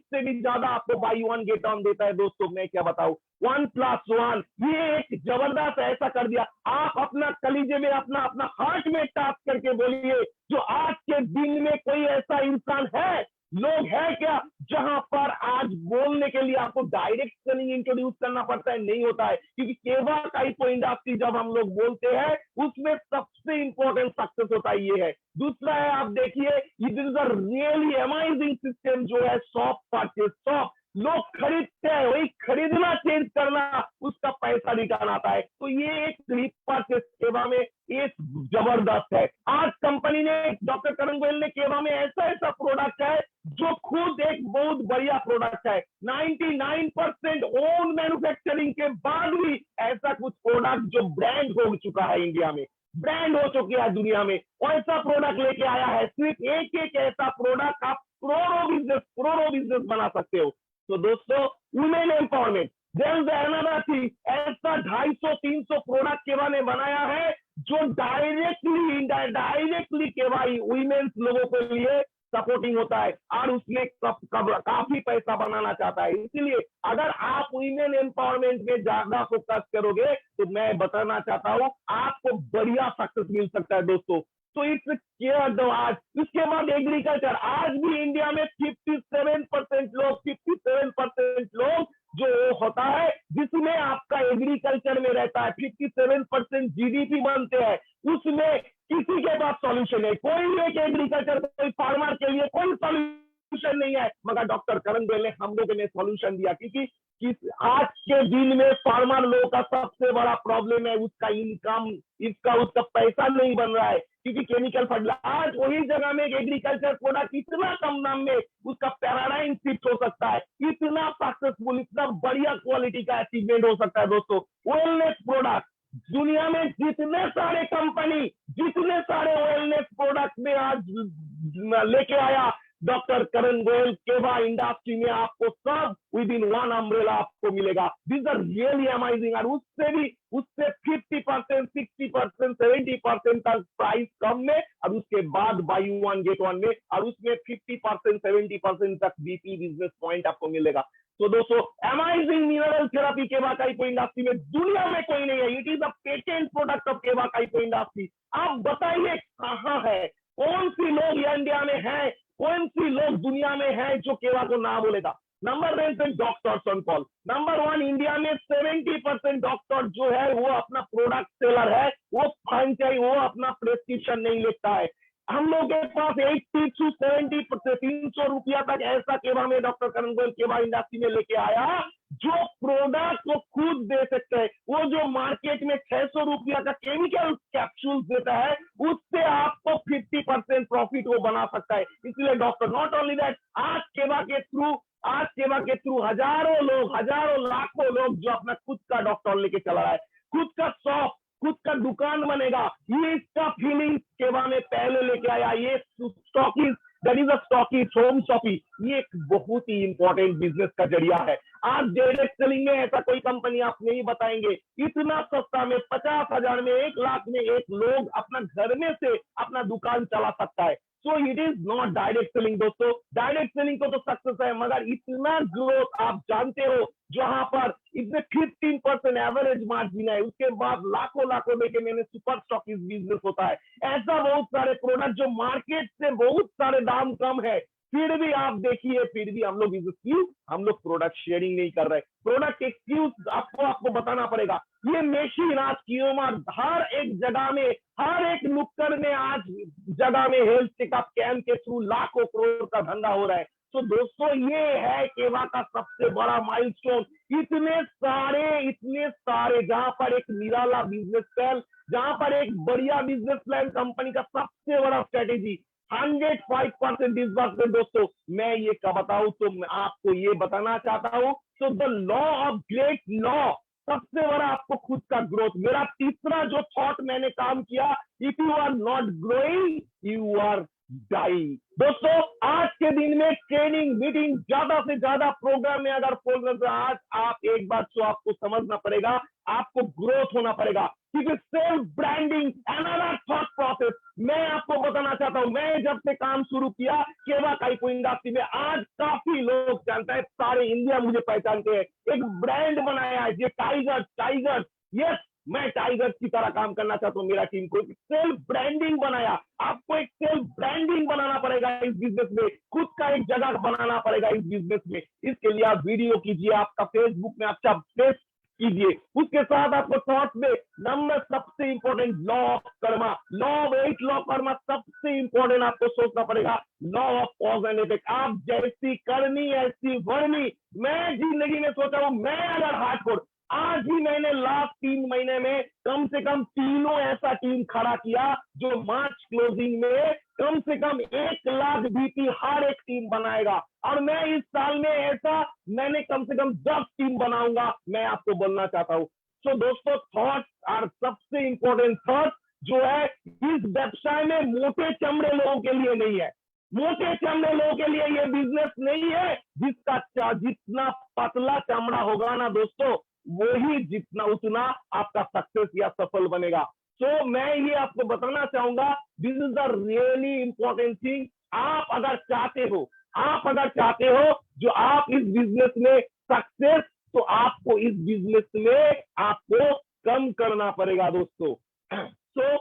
से भी ज्यादा आपको बाय वन गेट वन देता है। दोस्तों मैं क्या बताऊं, 1+1 ये एक जबरदस्त ऐसा कर दिया। आप अपना कलीजे में, अपना हार्ट में टाप करके बोलिए, जो आज के दिन में कोई ऐसा इंसान है, लोग है क्या, जहां पर आज बोलने के लिए आपको डायरेक्ट सेलिंग इंट्रोड्यूस करना पड़ता है? नहीं होता है, क्योंकि केवा काइपो इंडस्ट्री जब हम लोग बोलते हैं उसमें सबसे इंपॉर्टेंट सक्सेस होता है ये है। दूसरा है, आप देखिए, it is a really amazing system जो है शॉप परचेज। शॉप लोग खरीदते हैं, वही खरीदना चेंज करना, उसका पैसा रिटर्न आता है। तो ये एक स्लिप परचेज केवा में एक जबरदस्त है। आज कंपनी ने, डॉक्टर करण गोयल ने केवा में ऐसा प्रोडक्ट है जो खुद एक बहुत बढ़िया प्रोडक्ट है। 99% ओन मैन्युफैक्चरिंग के बाद भी ऐसा कुछ प्रोडक्ट जो ब्रांड हो चुका है, इंडिया में ब्रांड हो चुकी है, दुनिया में ऐसा प्रोडक्ट लेके आया है। सिर्फ एक ऐसा प्रोडक्ट आप करोड़ों बिजनेस बना सकते हो। तो दोस्तों, वुमेन एम्पावरमेंट, ऐसा 250-300 प्रोडक्ट केवा ने बनाया है जो डायरेक्टली केवा वुमेन्स लोगों के लिए सपोर्टिंग होता है, और उसमें काफी पैसा बनाना चाहता है। इसीलिए अगर आप वुमेन एम्पावरमेंट में ज्यादा फोकस करोगे तो मैं बताना चाहता हूँ आपको बढ़िया सक्सेस मिल सकता है दोस्तों। तो इट्स केयर दो। आज इसके बाद एग्रीकल्चर, आज भी इंडिया में 57% लोग जो होता है जिसमें आपका एग्रीकल्चर में रहता है, 57% जीडीपी बनते हैं, उसमें किसी के पास सॉल्यूशन है? कोई एक एग्रीकल्चर, कोई फार्मर के लिए कोई सॉल्यूशन नहीं है, मगर डॉक्टर करण गोयल ने हम लोगों ने सॉल्यूशन दिया। क्योंकि आज के दिन में फार्मर लोगों का सबसे बड़ा प्रॉब्लम है उसका इनकम, उसका पैसा नहीं बन रहा है, क्योंकि केमिकल फर्टिलाइजर। आज वही जगह में एग्रीकल्चर प्रोडक्ट इतना कम दाम में उसका पैराडाइम शिफ्ट हो सकता है, इतना सक्सेसफुल, इतना बढ़िया क्वालिटी का अचीवमेंट हो सकता है। दोस्तों, वेलनेस प्रोडक्ट, दुनिया में जितने सारे कंपनी, जितने सारे वेलनेस प्रोडक्ट में आज लेके आया डॉक्टर करण गोयल, केवा इंडस्ट्री में आपको सब विद इन वन अम्ब्रेला आपको मिलेगा। This are really amazing. और उससे 50%, 60%, 70% तक प्राइस कम में, और उसके बाद बाय वन गेट वन में, और उसमें 50%, 70% तक बीपी बिजनेस पॉइंट आपको मिलेगा। तो दोस्तों, अमेजिंग मिनरल थेरेपी केवा काइपो इंडस्ट्री में दुनिया में कोई नहीं है। It is a patent product of केवा काइपो इंडस्ट्री। आप बताइए कहाँ है, कौन सी लोग इंडिया में है, कौन सी लोग दुनिया में है जो केवा को ना बोलेगा? Number 1 doctors on call. Number 1 India में 70% डॉक्टर जो है वो अपना प्रोडक्ट सेलर है, वो फ्रेंचाइज, वो अपना प्रेस्क्रिप्शन नहीं लेता है। हम लोग के पास 80 to 70%, 300 रुपया तक ऐसा केवा में डॉक्टर करण गोयल केवा इंडस्ट्री में लेके आया, जो प्रोडक्ट को खुद दे सकते हैं। वो जो मार्केट में 600 रुपया का केमिकल कैप्सूल देता है, उससे आपको 50% प्रॉफिट वो बना सकता है। इसलिए डॉक्टर, नॉट ओनली दैट, आज केवा के थ्रू हजारों लाखों लोग जो अपना खुद का डॉक्टर लेके चला रहा है, खुद का शॉप, खुद का दुकान बनेगा। ये इसका फीलिंग केवा में पहले लेके आया। ये stockist, that is a stockist, Home Shoppe, ये एक बहुत ही इंपॉर्टेंट बिजनेस का जरिया है। आज डायरेक्ट सेलिंग में ऐसा कोई कंपनी आप नहीं बताएंगे, इतना सस्ता में 50,000 में, 1 लाख में एक लोग अपना घर में से अपना दुकान चला सकता है। So it is not direct selling दोस्तों, डायरेक्ट सेलिंग को तो सक्सेस है, मगर इतना ग्रोथ आप जानते हो जहां पर इसमें 15% एवरेज मार्जिन है, उसके बाद लाखों लाखों देके मैंने सुपर स्टॉकिस्ट बिजनेस होता है। ऐसा बहुत सारे प्रोडक्ट जो मार्केट से बहुत सारे दाम कम है, फिर भी आप देखिए, फिर भी हम लोग हम लोग प्रोडक्ट शेयरिंग नहीं कर रहे। प्रोडक्ट एक्सक्यूज आपको बताना पड़ेगा। ये मशीन आज क्यूमर हर एक जगह में, हर एक नुक्कड़ में आज जगह में हेल्थ चेकअप कैंप के थ्रू लाखों करोड़ का धंधा हो रहा है। तो दोस्तों ये है केवा का सबसे बड़ा माइलस्टोन। इतने सारे जहां पर एक निराला बिजनेस प्लान, जहां पर एक बढ़िया बिजनेस प्लान, कंपनी का सबसे बड़ा स्ट्रेटेजी 105% डिसबर्समेंट। दोस्तों मैं ये क्या बताऊं, तो मैं आपको ये बताना चाहता हूं। तो the law of great law, सबसे बड़ा आपको खुद का ग्रोथ। मेरा तीसरा जो थॉट मैंने काम किया, if you are not growing you are dying. दोस्तों आज के दिन में ट्रेनिंग, मीटिंग, ज्यादा से ज्यादा प्रोग्राम में अगर प्रोग्राम, तो आज आप एक बात तो आपको समझना पड़ेगा, आपको ग्रोथ होना पड़ेगा, क्योंकि self branding another thought process. मैं आपको बताना चाहता हूं, मैं जब से काम शुरू किया केवा काइको इंडस्ट्री में, आज काफी लोग जानते हैं, सारे इंडिया मुझे पहचानते हैं। एक ब्रांड बनाया है ये टाइगर, यस मैं टाइगर की तरह काम करना चाहता हूं। मेरा टीम को सेल्फ ब्रांडिंग बनाया, आपको एक सेल्फ ब्रांडिंग बनाना पड़ेगा इस बिजनेस में, खुद का एक जगह बनाना पड़ेगा इस बिजनेस में। इसके लिए आप वीडियो कीजिए, आपका फेसबुक में अच्छा पेस्ट कीजिए, उसके साथ आपको थॉट्स में नंबर सबसे important law of Karma, law of 8 law Karma सबसे इंपॉर्टेंट आपको सोचना पड़ेगा। Law of cause and effect, आप जैसी करनी ऐसी वर्णी। मैं जिंदगी में सोचा हूं, मैं अगर हार्डकोर, आज ही मैंने लास्ट 3 महीने में कम से कम तीनों ऐसा टीम खड़ा किया जो मार्च क्लोजिंग में कम से कम 1 लाख बीपी हर एक टीम बनाएगा। और मैं इस साल में ऐसा मैंने कम से कम 10 टीम बनाऊंगा, मैं आपको बोलना चाहता हूं। तो दोस्तों थॉट्स और सबसे इंपॉर्टेंट थॉट जो है, इस व्यवसाय में मोटे चमड़े लोगों के लिए नहीं है। मोटे चमड़े लोगों के लिए ये बिजनेस नहीं है। जितना पतला चमड़ा होगा ना दोस्तों, वही जितना उतना आपका सक्सेस या सफल बनेगा। तो मैं ये आपको बताना चाहूंगा, this is the really important thing. आप अगर चाहते हो जो आप इस बिजनेस में सक्सेस, तो आपको इस बिजनेस में आपको कम करना पड़ेगा दोस्तों। So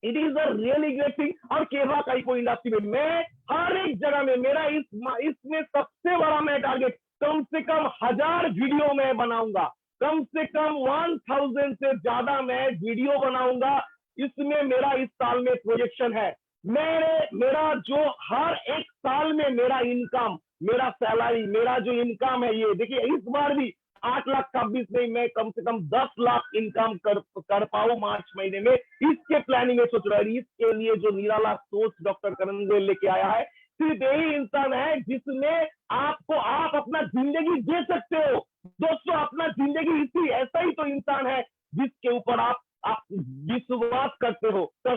it is a really great thing. और केवा काइको इंडस्ट्री में मैं हर एक जगह में, मेरा इसमें सबसे बड़ा मैं टारगेट, कम से कम 1000 वीडियो मैं बनाऊंगा, कम से कम 1000 से ज्यादा मैं वीडियो बनाऊंगा। इसमें मेरा इस साल में प्रोजेक्शन है, मेरा जो हर एक साल में मेरा इनकम, मेरा सैलरी, मेरा जो इनकम है, ये देखिए इस बार भी 8,26,000 नहीं, मैं कम से कम 10 लाख इनकम कर पाऊं मार्च महीने में। इसके प्लानिंग में सोच रहा है। इसके लिए जो निराला सोच डॉक्टर करण गोयल लेके आया है, सिर्फ यही इंसान है जिसमें आप अपना जिंदगी जी सकते हो। दोस्तों अपना जिंदगी इसी ऐसा ही तो इंसान है जिसके ऊपर आप विश्वास कर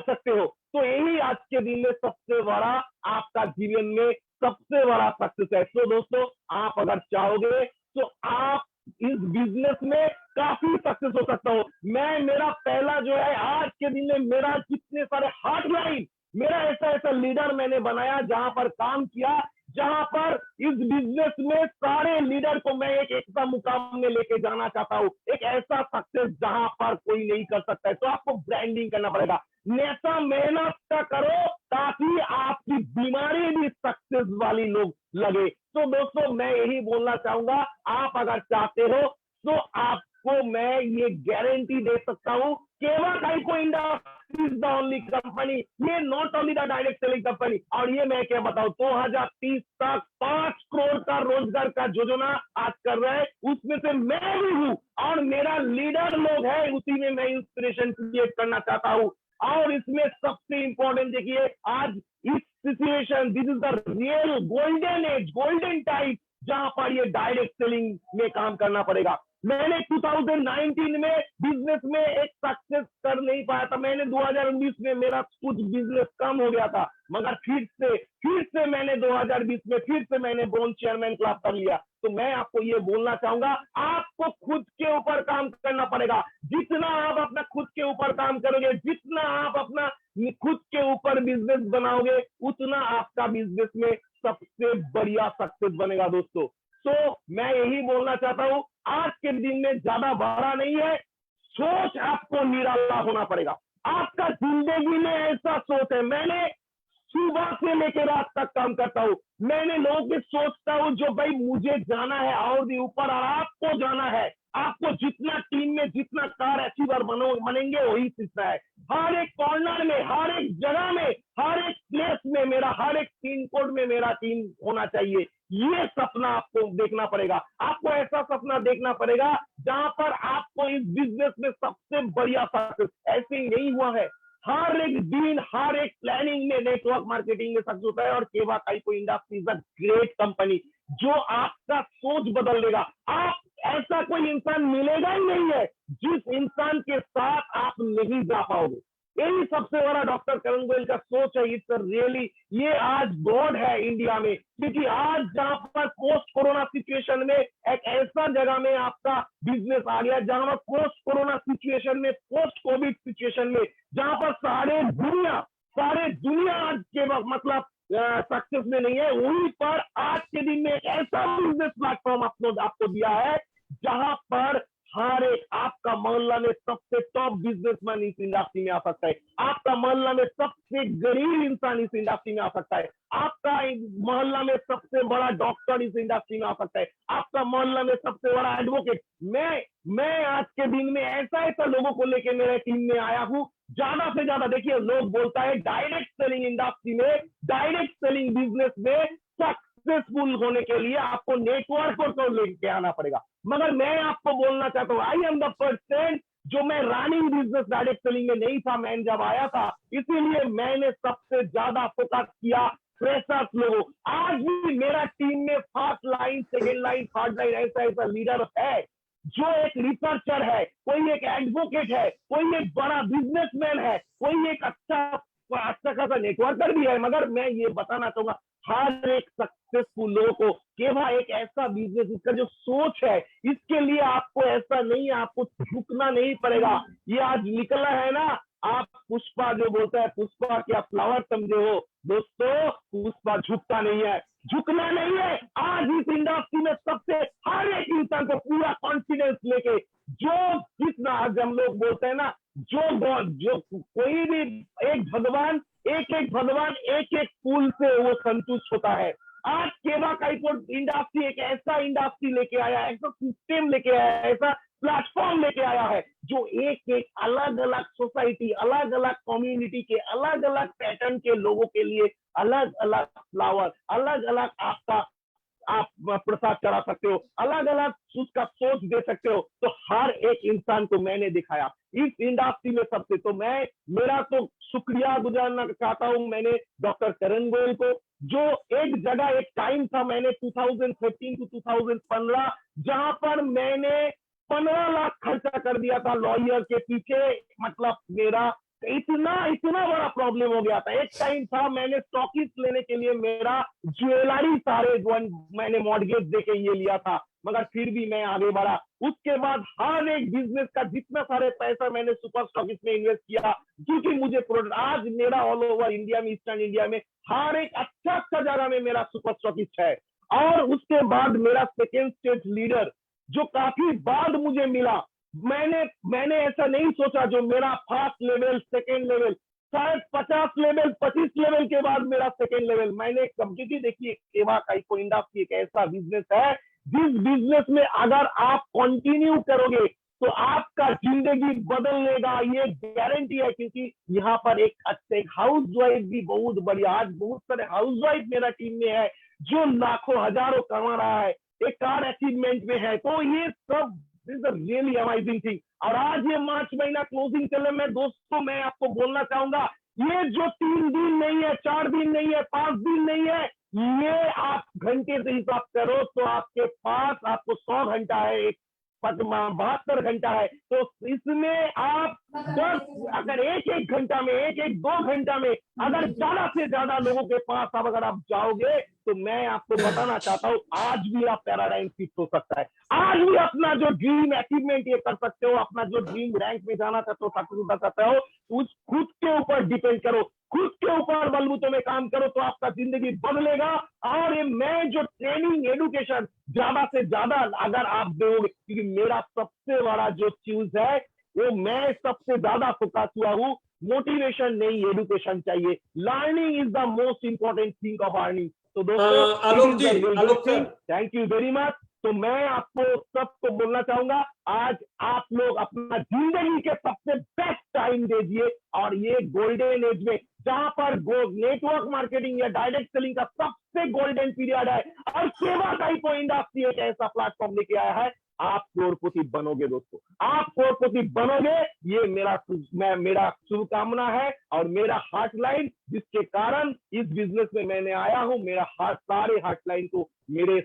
सकते हो। तो यही आज के दिन में सबसे बड़ा आपका जीवन में सबसे बड़ा सक्सेस है। तो दोस्तों आप अगर चाहोगे तो आप इस बिजनेस में काफी सक्सेस हो सकता हो। मेरा पहला जो है, आज के दिन में मेरा कितने सारे हॉटलाइन, मेरा ऐसा लीडर मैंने बनाया जहां पर काम किया, जहां पर इस बिजनेस में सारे लीडर को मैं एक ऐसा मुकाम में लेके जाना चाहता हूं, एक ऐसा सक्सेस जहां पर कोई नहीं कर सकता है। तो आपको ब्रांडिंग करना पड़ेगा, ऐसा मेहनत का करो ताकि आपकी बीमारी भी सक्सेस वाली लोग लगे। तो दोस्तों मैं यही बोलना चाहूंगा, आप अगर चाहते हो तो आपको मैं ये गारंटी दे सकता हूं, Keva Kaiko industry is the only company, ये not only the direct selling company. और ये मैं क्या बताऊं, 2030 तक 5 करोड़ का रोजगार का योजना आज कर रहे हैं, उसमें से मैं भी हूं और मेरा लीडर लोग है, उसी में मैं इंस्पिरेशन क्रिएट करना चाहता हूं। और इसमें सबसे इंपॉर्टेंट देखिए, आज इस situation, this is the real golden age, golden time, जहां पर ये डायरेक्ट सेलिंग में काम करना पड़ेगा। मैंने 2019 में बिजनेस में एक सक्सेस कर नहीं पाया था, मैंने 2019 में मेरा कुछ बिजनेस कम हो गया था, मगर फिर से मैंने 2020 में फिर से मैंने बोन चेयरमैन क्लब कर लिया। तो मैं आपको ये बोलना चाहूंगा, आपको खुद के ऊपर काम करना पड़ेगा। जितना आप अपना खुद के ऊपर काम करोगे, जितना आप अपना खुद के ऊपर बिजनेस बनाओगे, उतना आपका बिजनेस में सबसे बढ़िया सक्सेस बनेगा दोस्तों। तो मैं यही बोलना चाहता हूं, आज के दिन में ज्यादा बड़ा नहीं है, सोच आपको निराला होना पड़ेगा। आपका जिंदगी में ऐसा सोच है, मैंने सुबह से लेकर रात तक काम करता हूं, मैंने लोगों की सोचता हूं जो भाई मुझे जाना है और भी ऊपर, और आपको जाना है। आपको जितना टीम में जितना कार अचीवर बनेंगे वही सीखना है। हर एक कॉर्नर में, हर एक जगह में, हर एक प्लेस में मेरा, हर एक पिन कोड में मेरा टीम होना चाहिए। ये सपना आपको देखना पड़ेगा। आपको ऐसा सपना देखना पड़ेगा जहां पर आपको इस बिजनेस में सबसे बढ़िया सक्सेस, ऐसे यही हुआ है। हर एक दिन, हर एक प्लानिंग में नेटवर्क मार्केटिंग में सक्सेस होता है, और केवा काइको इंडस्ट्रीज अ ग्रेट कंपनी जो आपका सोच बदल देगा। आप ऐसा कोई इंसान मिलेगा ही नहीं है जिस इंसान के साथ आप नहीं जा पाओगे। यही सबसे बड़ा डॉक्टर करण गोयल का सोच है। इट्स रियली, ये आज गॉड है इंडिया में, क्योंकि आज जहां पर पोस्ट कोरोना सिचुएशन में एक ऐसा जगह में आपका बिजनेस आ गया, जहां पर पोस्ट कोरोना सिचुएशन में, पोस्ट कोविड सिचुएशन में, जहां पर सारे दुनिया आज के मतलब सक्सेस में नहीं है, वहीं पर आज के दिन में एक ऐसा बिजनेस प्लेटफॉर्म आपको दिया है जहां पर हर एक, आपका मोहल्ला में सबसे टॉप बिजनेसमैन इस इंडस्ट्री में आ सकता है, आपका मोहल्ला में सबसे गरीब इंसान इस इंडस्ट्री में आ सकता है, आपका मोहल्ला में सबसे बड़ा डॉक्टर इस इंडस्ट्री में आ सकता है, आपका मोहल्ला में सबसे बड़ा एडवोकेट। मैं आज के दिन में ऐसा लोगों को लेकर मेरे टीम में आया हूं। ज्यादा से ज्यादा देखिए, लोग बोलता है डायरेक्ट सेलिंग इंडस्ट्री में, डायरेक्ट सेलिंग बिजनेस में सक्सेसफुल होने के लिए आपको नेटवर्क को लेके आना पड़ेगा। मगर मैं आपको बोलना चाहता हूं, आई एम द पर्सन जो मैं रनिंग बिजनेस डायरेक्ट सेलिंग में नहीं था, मैं जब आया था, इसीलिए मैंने सबसे ज्यादा फोकस किया फ्रेशर्स लोगों। आज भी मेरा टीम में first line, second line, third line ऐसा लीडर है जो एक रिसर्चर है, कोई एक एडवोकेट है, कोई एक बड़ा बिजनेसमैन है, कोई एक अच्छा खासा नेटवर्कर भी है। मगर मैं ये बताना चाहूंगा, हर एक सक्सेसफुल लोगों को केवल एक ऐसा बिजनेस, इसका जो सोच है, इसके लिए आपको ऐसा नहीं है, आपको झुकना नहीं पड़ेगा। ये आज निकला है ना, आप पुष्पा जो बोलता है, पुष्पा क्या फ्लावर समझे हो दोस्तों, पुष्पा झुकता नहीं है, झुकना नहीं है। आज इस इंडस्ट्री में सबसे हर एक इंसान को पूरा कॉन्फिडेंस लेके, जो जितना आज हम लोग बोलते हैं ना, जो कोई भी एक भगवान एक फूल से वो संतुष्ट होता है। आज केवा काइको इंडस्ट्री एक ऐसा इंडस्ट्री लेके आया, ऐसा सिस्टम लेके आया, ऐसा प्लेटफॉर्म लेके आया है जो एक अलग अलग सोसाइटी, अलग अलग कम्युनिटी के, अलग अलग पैटर्न के लोगों के लिए अलग अलग फ्लावर, अलग अलग आपका आप प्रसाद करा सकते हो, अलग अलग उसका सोच दे सकते हो। तो हर एक इंसान को मैंने दिखाया इस इंडस्ट्री में सबसे। तो मैं मेरा तो शुक्रिया गुजारना चाहता हूं मैंने डॉक्टर करण गोयल को, जो एक जगह एक टाइम था, मैंने 2013 to 2015 जहां पर मैंने 15 लाख खर्चा कर दिया था लॉयर के पीछे। मतलब मेरा इतना बड़ा प्रॉब्लम हो गया था। एक टाइम था, मैंने स्टॉकिस लेने के लिए मेरा ज्वेलरी सारे मैंने मॉर्गेज देके ये लिया था, मगर फिर भी मैं आगे बढ़ा। उसके बाद हर एक बिजनेस का जितना सारे पैसा मैंने सुपर स्टॉकिस में इन्वेस्ट किया, क्योंकि मुझे प्रोडक्ट, आज मेरा ऑल ओवर इंडिया में, ईस्टर्न इंडिया में हर एक अच्छा जगह में मेरा सुपर स्टॉकिस्ट है। और उसके बाद मेरा सेकेंड स्टेज लीडर जो काफी बाद मुझे मिला, मैंने ऐसा नहीं सोचा, जो मेरा फर्स्ट लेवल, सेकेंड लेवल, शायद 50 लेवल, 25 लेवल के बाद मेरा सेकेंड लेवल मैंने, क्योंकि देखिए केवा काइको इंडस्ट्री एक ऐसा बिजनेस है जिस बिजनेस में अगर आप कंटिन्यू करोगे तो आपका जिंदगी बदल लेगा, ये गारंटी है। क्योंकि यहाँ पर एक हाउस वाइफ भी बहुत बढ़िया, आज बहुत सारे हाउस वाइफ मेरा टीम में है जो लाखों हजारों कमा रहा है, एक कार अचीवमेंट में है। तो ये सब is a really amazing thing. और आज ये मार्च महीना क्लोजिंग चले, मैं दोस्तों मैं आपको बोलना चाहूंगा, ये जो 3 दिन नहीं है, 4 दिन नहीं है, 5 दिन नहीं है, ये आप घंटे से हिसाब करो तो आपके पास आपको 100 घंटा है एक 72 घंटा है, तो इसमें आप 10 अगर एक घंटा में 2 घंटा में अगर ज्यादा से ज्यादा लोगों के पास अब अगर आप जाओगे, तो मैं आपको बताना चाहता हूं आज भी आप पैराडाइम शिफ्ट हो सकता है, आज भी अपना जो ड्रीम अचीवमेंट ये कर सकते हो, अपना जो ड्रीम रैंक में जाना चाहते हो, सक्सेस होना चाहते हो, उस खुद के ऊपर डिपेंड करो, खुद के ऊपर बलबूतों में काम करो, तो आपका जिंदगी बदलेगा। और ये मैं जो ट्रेनिंग एडुकेशन ज्यादा से ज्यादा अगर आप दोगे, क्योंकि मेरा सबसे बड़ा जो चीज है वो मैं सबसे ज्यादा फोकस हुआ हूँ, मोटिवेशन नहीं एडुकेशन चाहिए, learning is the most important thing of earning. तो दोस्तों Alok sir, thank you very much. तो मैं आपको सबको बोलना चाहूंगा, आज आप लोग अपना जिंदगी के सबसे बेस्ट टाइम दीजिए, और ये गोल्डन एज में जहां पर नेटवर्क मार्केटिंग या डायरेक्ट सेलिंग का सबसे गोल्डन पीरियड है, और सेवा का ही इंडस्ट्री एक ऐसा प्लेटफॉर्म लेके आया है, आप करोड़पति बनोगे दोस्तों, आप करोड़पति बनोगे, ये मेरा शुभकामना है और मेरा हार्टलाइन, जिसके कारण इस बिजनेस में मैंने आया हूं। मेरा सारे हार्टलाइन को मेरे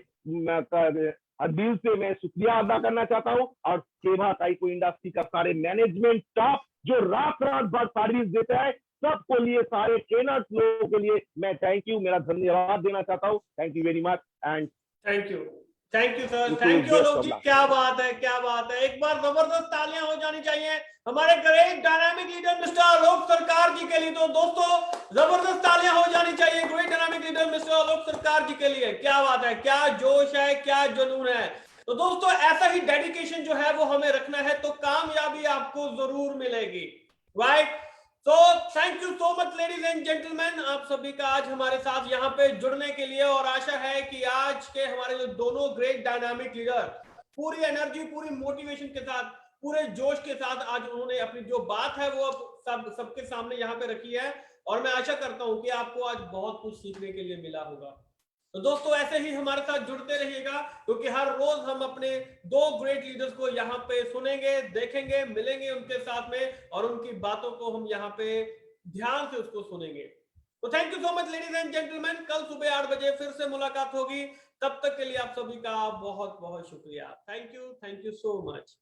दिल से मैं शुक्रिया अदा करना चाहता हूं, और सेवा टाइको इंडस्ट्री का सारे मैनेजमेंट स्टाफ जो रात भर सर्विस देता है, सबको लिए, सारे ट्रेनर्स लोगों के लिए मैं थैंक यू, मेरा धन्यवाद देना चाहता हूं। Thank you very much and thank you sir, thank you Alok ji, क्या बात है, क्या बात है। एक बार जबरदस्त तालियां हो जानी चाहिए हमारे ग्रेट डायनामिक लीडर मिस्टर आलोक सरकार जी के लिए। तो दोस्तों जबरदस्त तालियां हो जानी चाहिए ग्रेट डायनामिक लीडर मिस्टर आलोक सरकार जी के लिए। क्या बात है, क्या जोश है, क्या जुनून है। तो दोस्तों ऐसा ही डेडिकेशन जो है वो हमें रखना है, तो कामयाबी आपको जरूर मिलेगी, राइट। तो thank you so much ladies and gentleman, आप सभी का आज हमारे साथ यहाँ पे जुड़ने के लिए। और आशा है कि आज के हमारे जो दोनों ग्रेट डायनामिक लीडर पूरी एनर्जी, पूरी मोटिवेशन के साथ, पूरे जोश के साथ आज उन्होंने अपनी जो बात है वो अब सबके सामने यहाँ पे रखी है। और मैं आशा करता हूँ कि आपको आज बहुत कुछ सीखने के लिए मिला होगा। तो दोस्तों ऐसे ही हमारे साथ जुड़ते रहिएगा, क्योंकि हर रोज हम अपने दो ग्रेट लीडर्स को यहाँ पे सुनेंगे, देखेंगे, मिलेंगे उनके साथ में, और उनकी बातों को हम यहाँ पे ध्यान से उसको सुनेंगे। तो thank you so much ladies and gentleman, कल सुबह 8 बजे फिर से मुलाकात होगी। तब तक के लिए आप सभी का बहुत बहुत शुक्रिया। Thank you so much.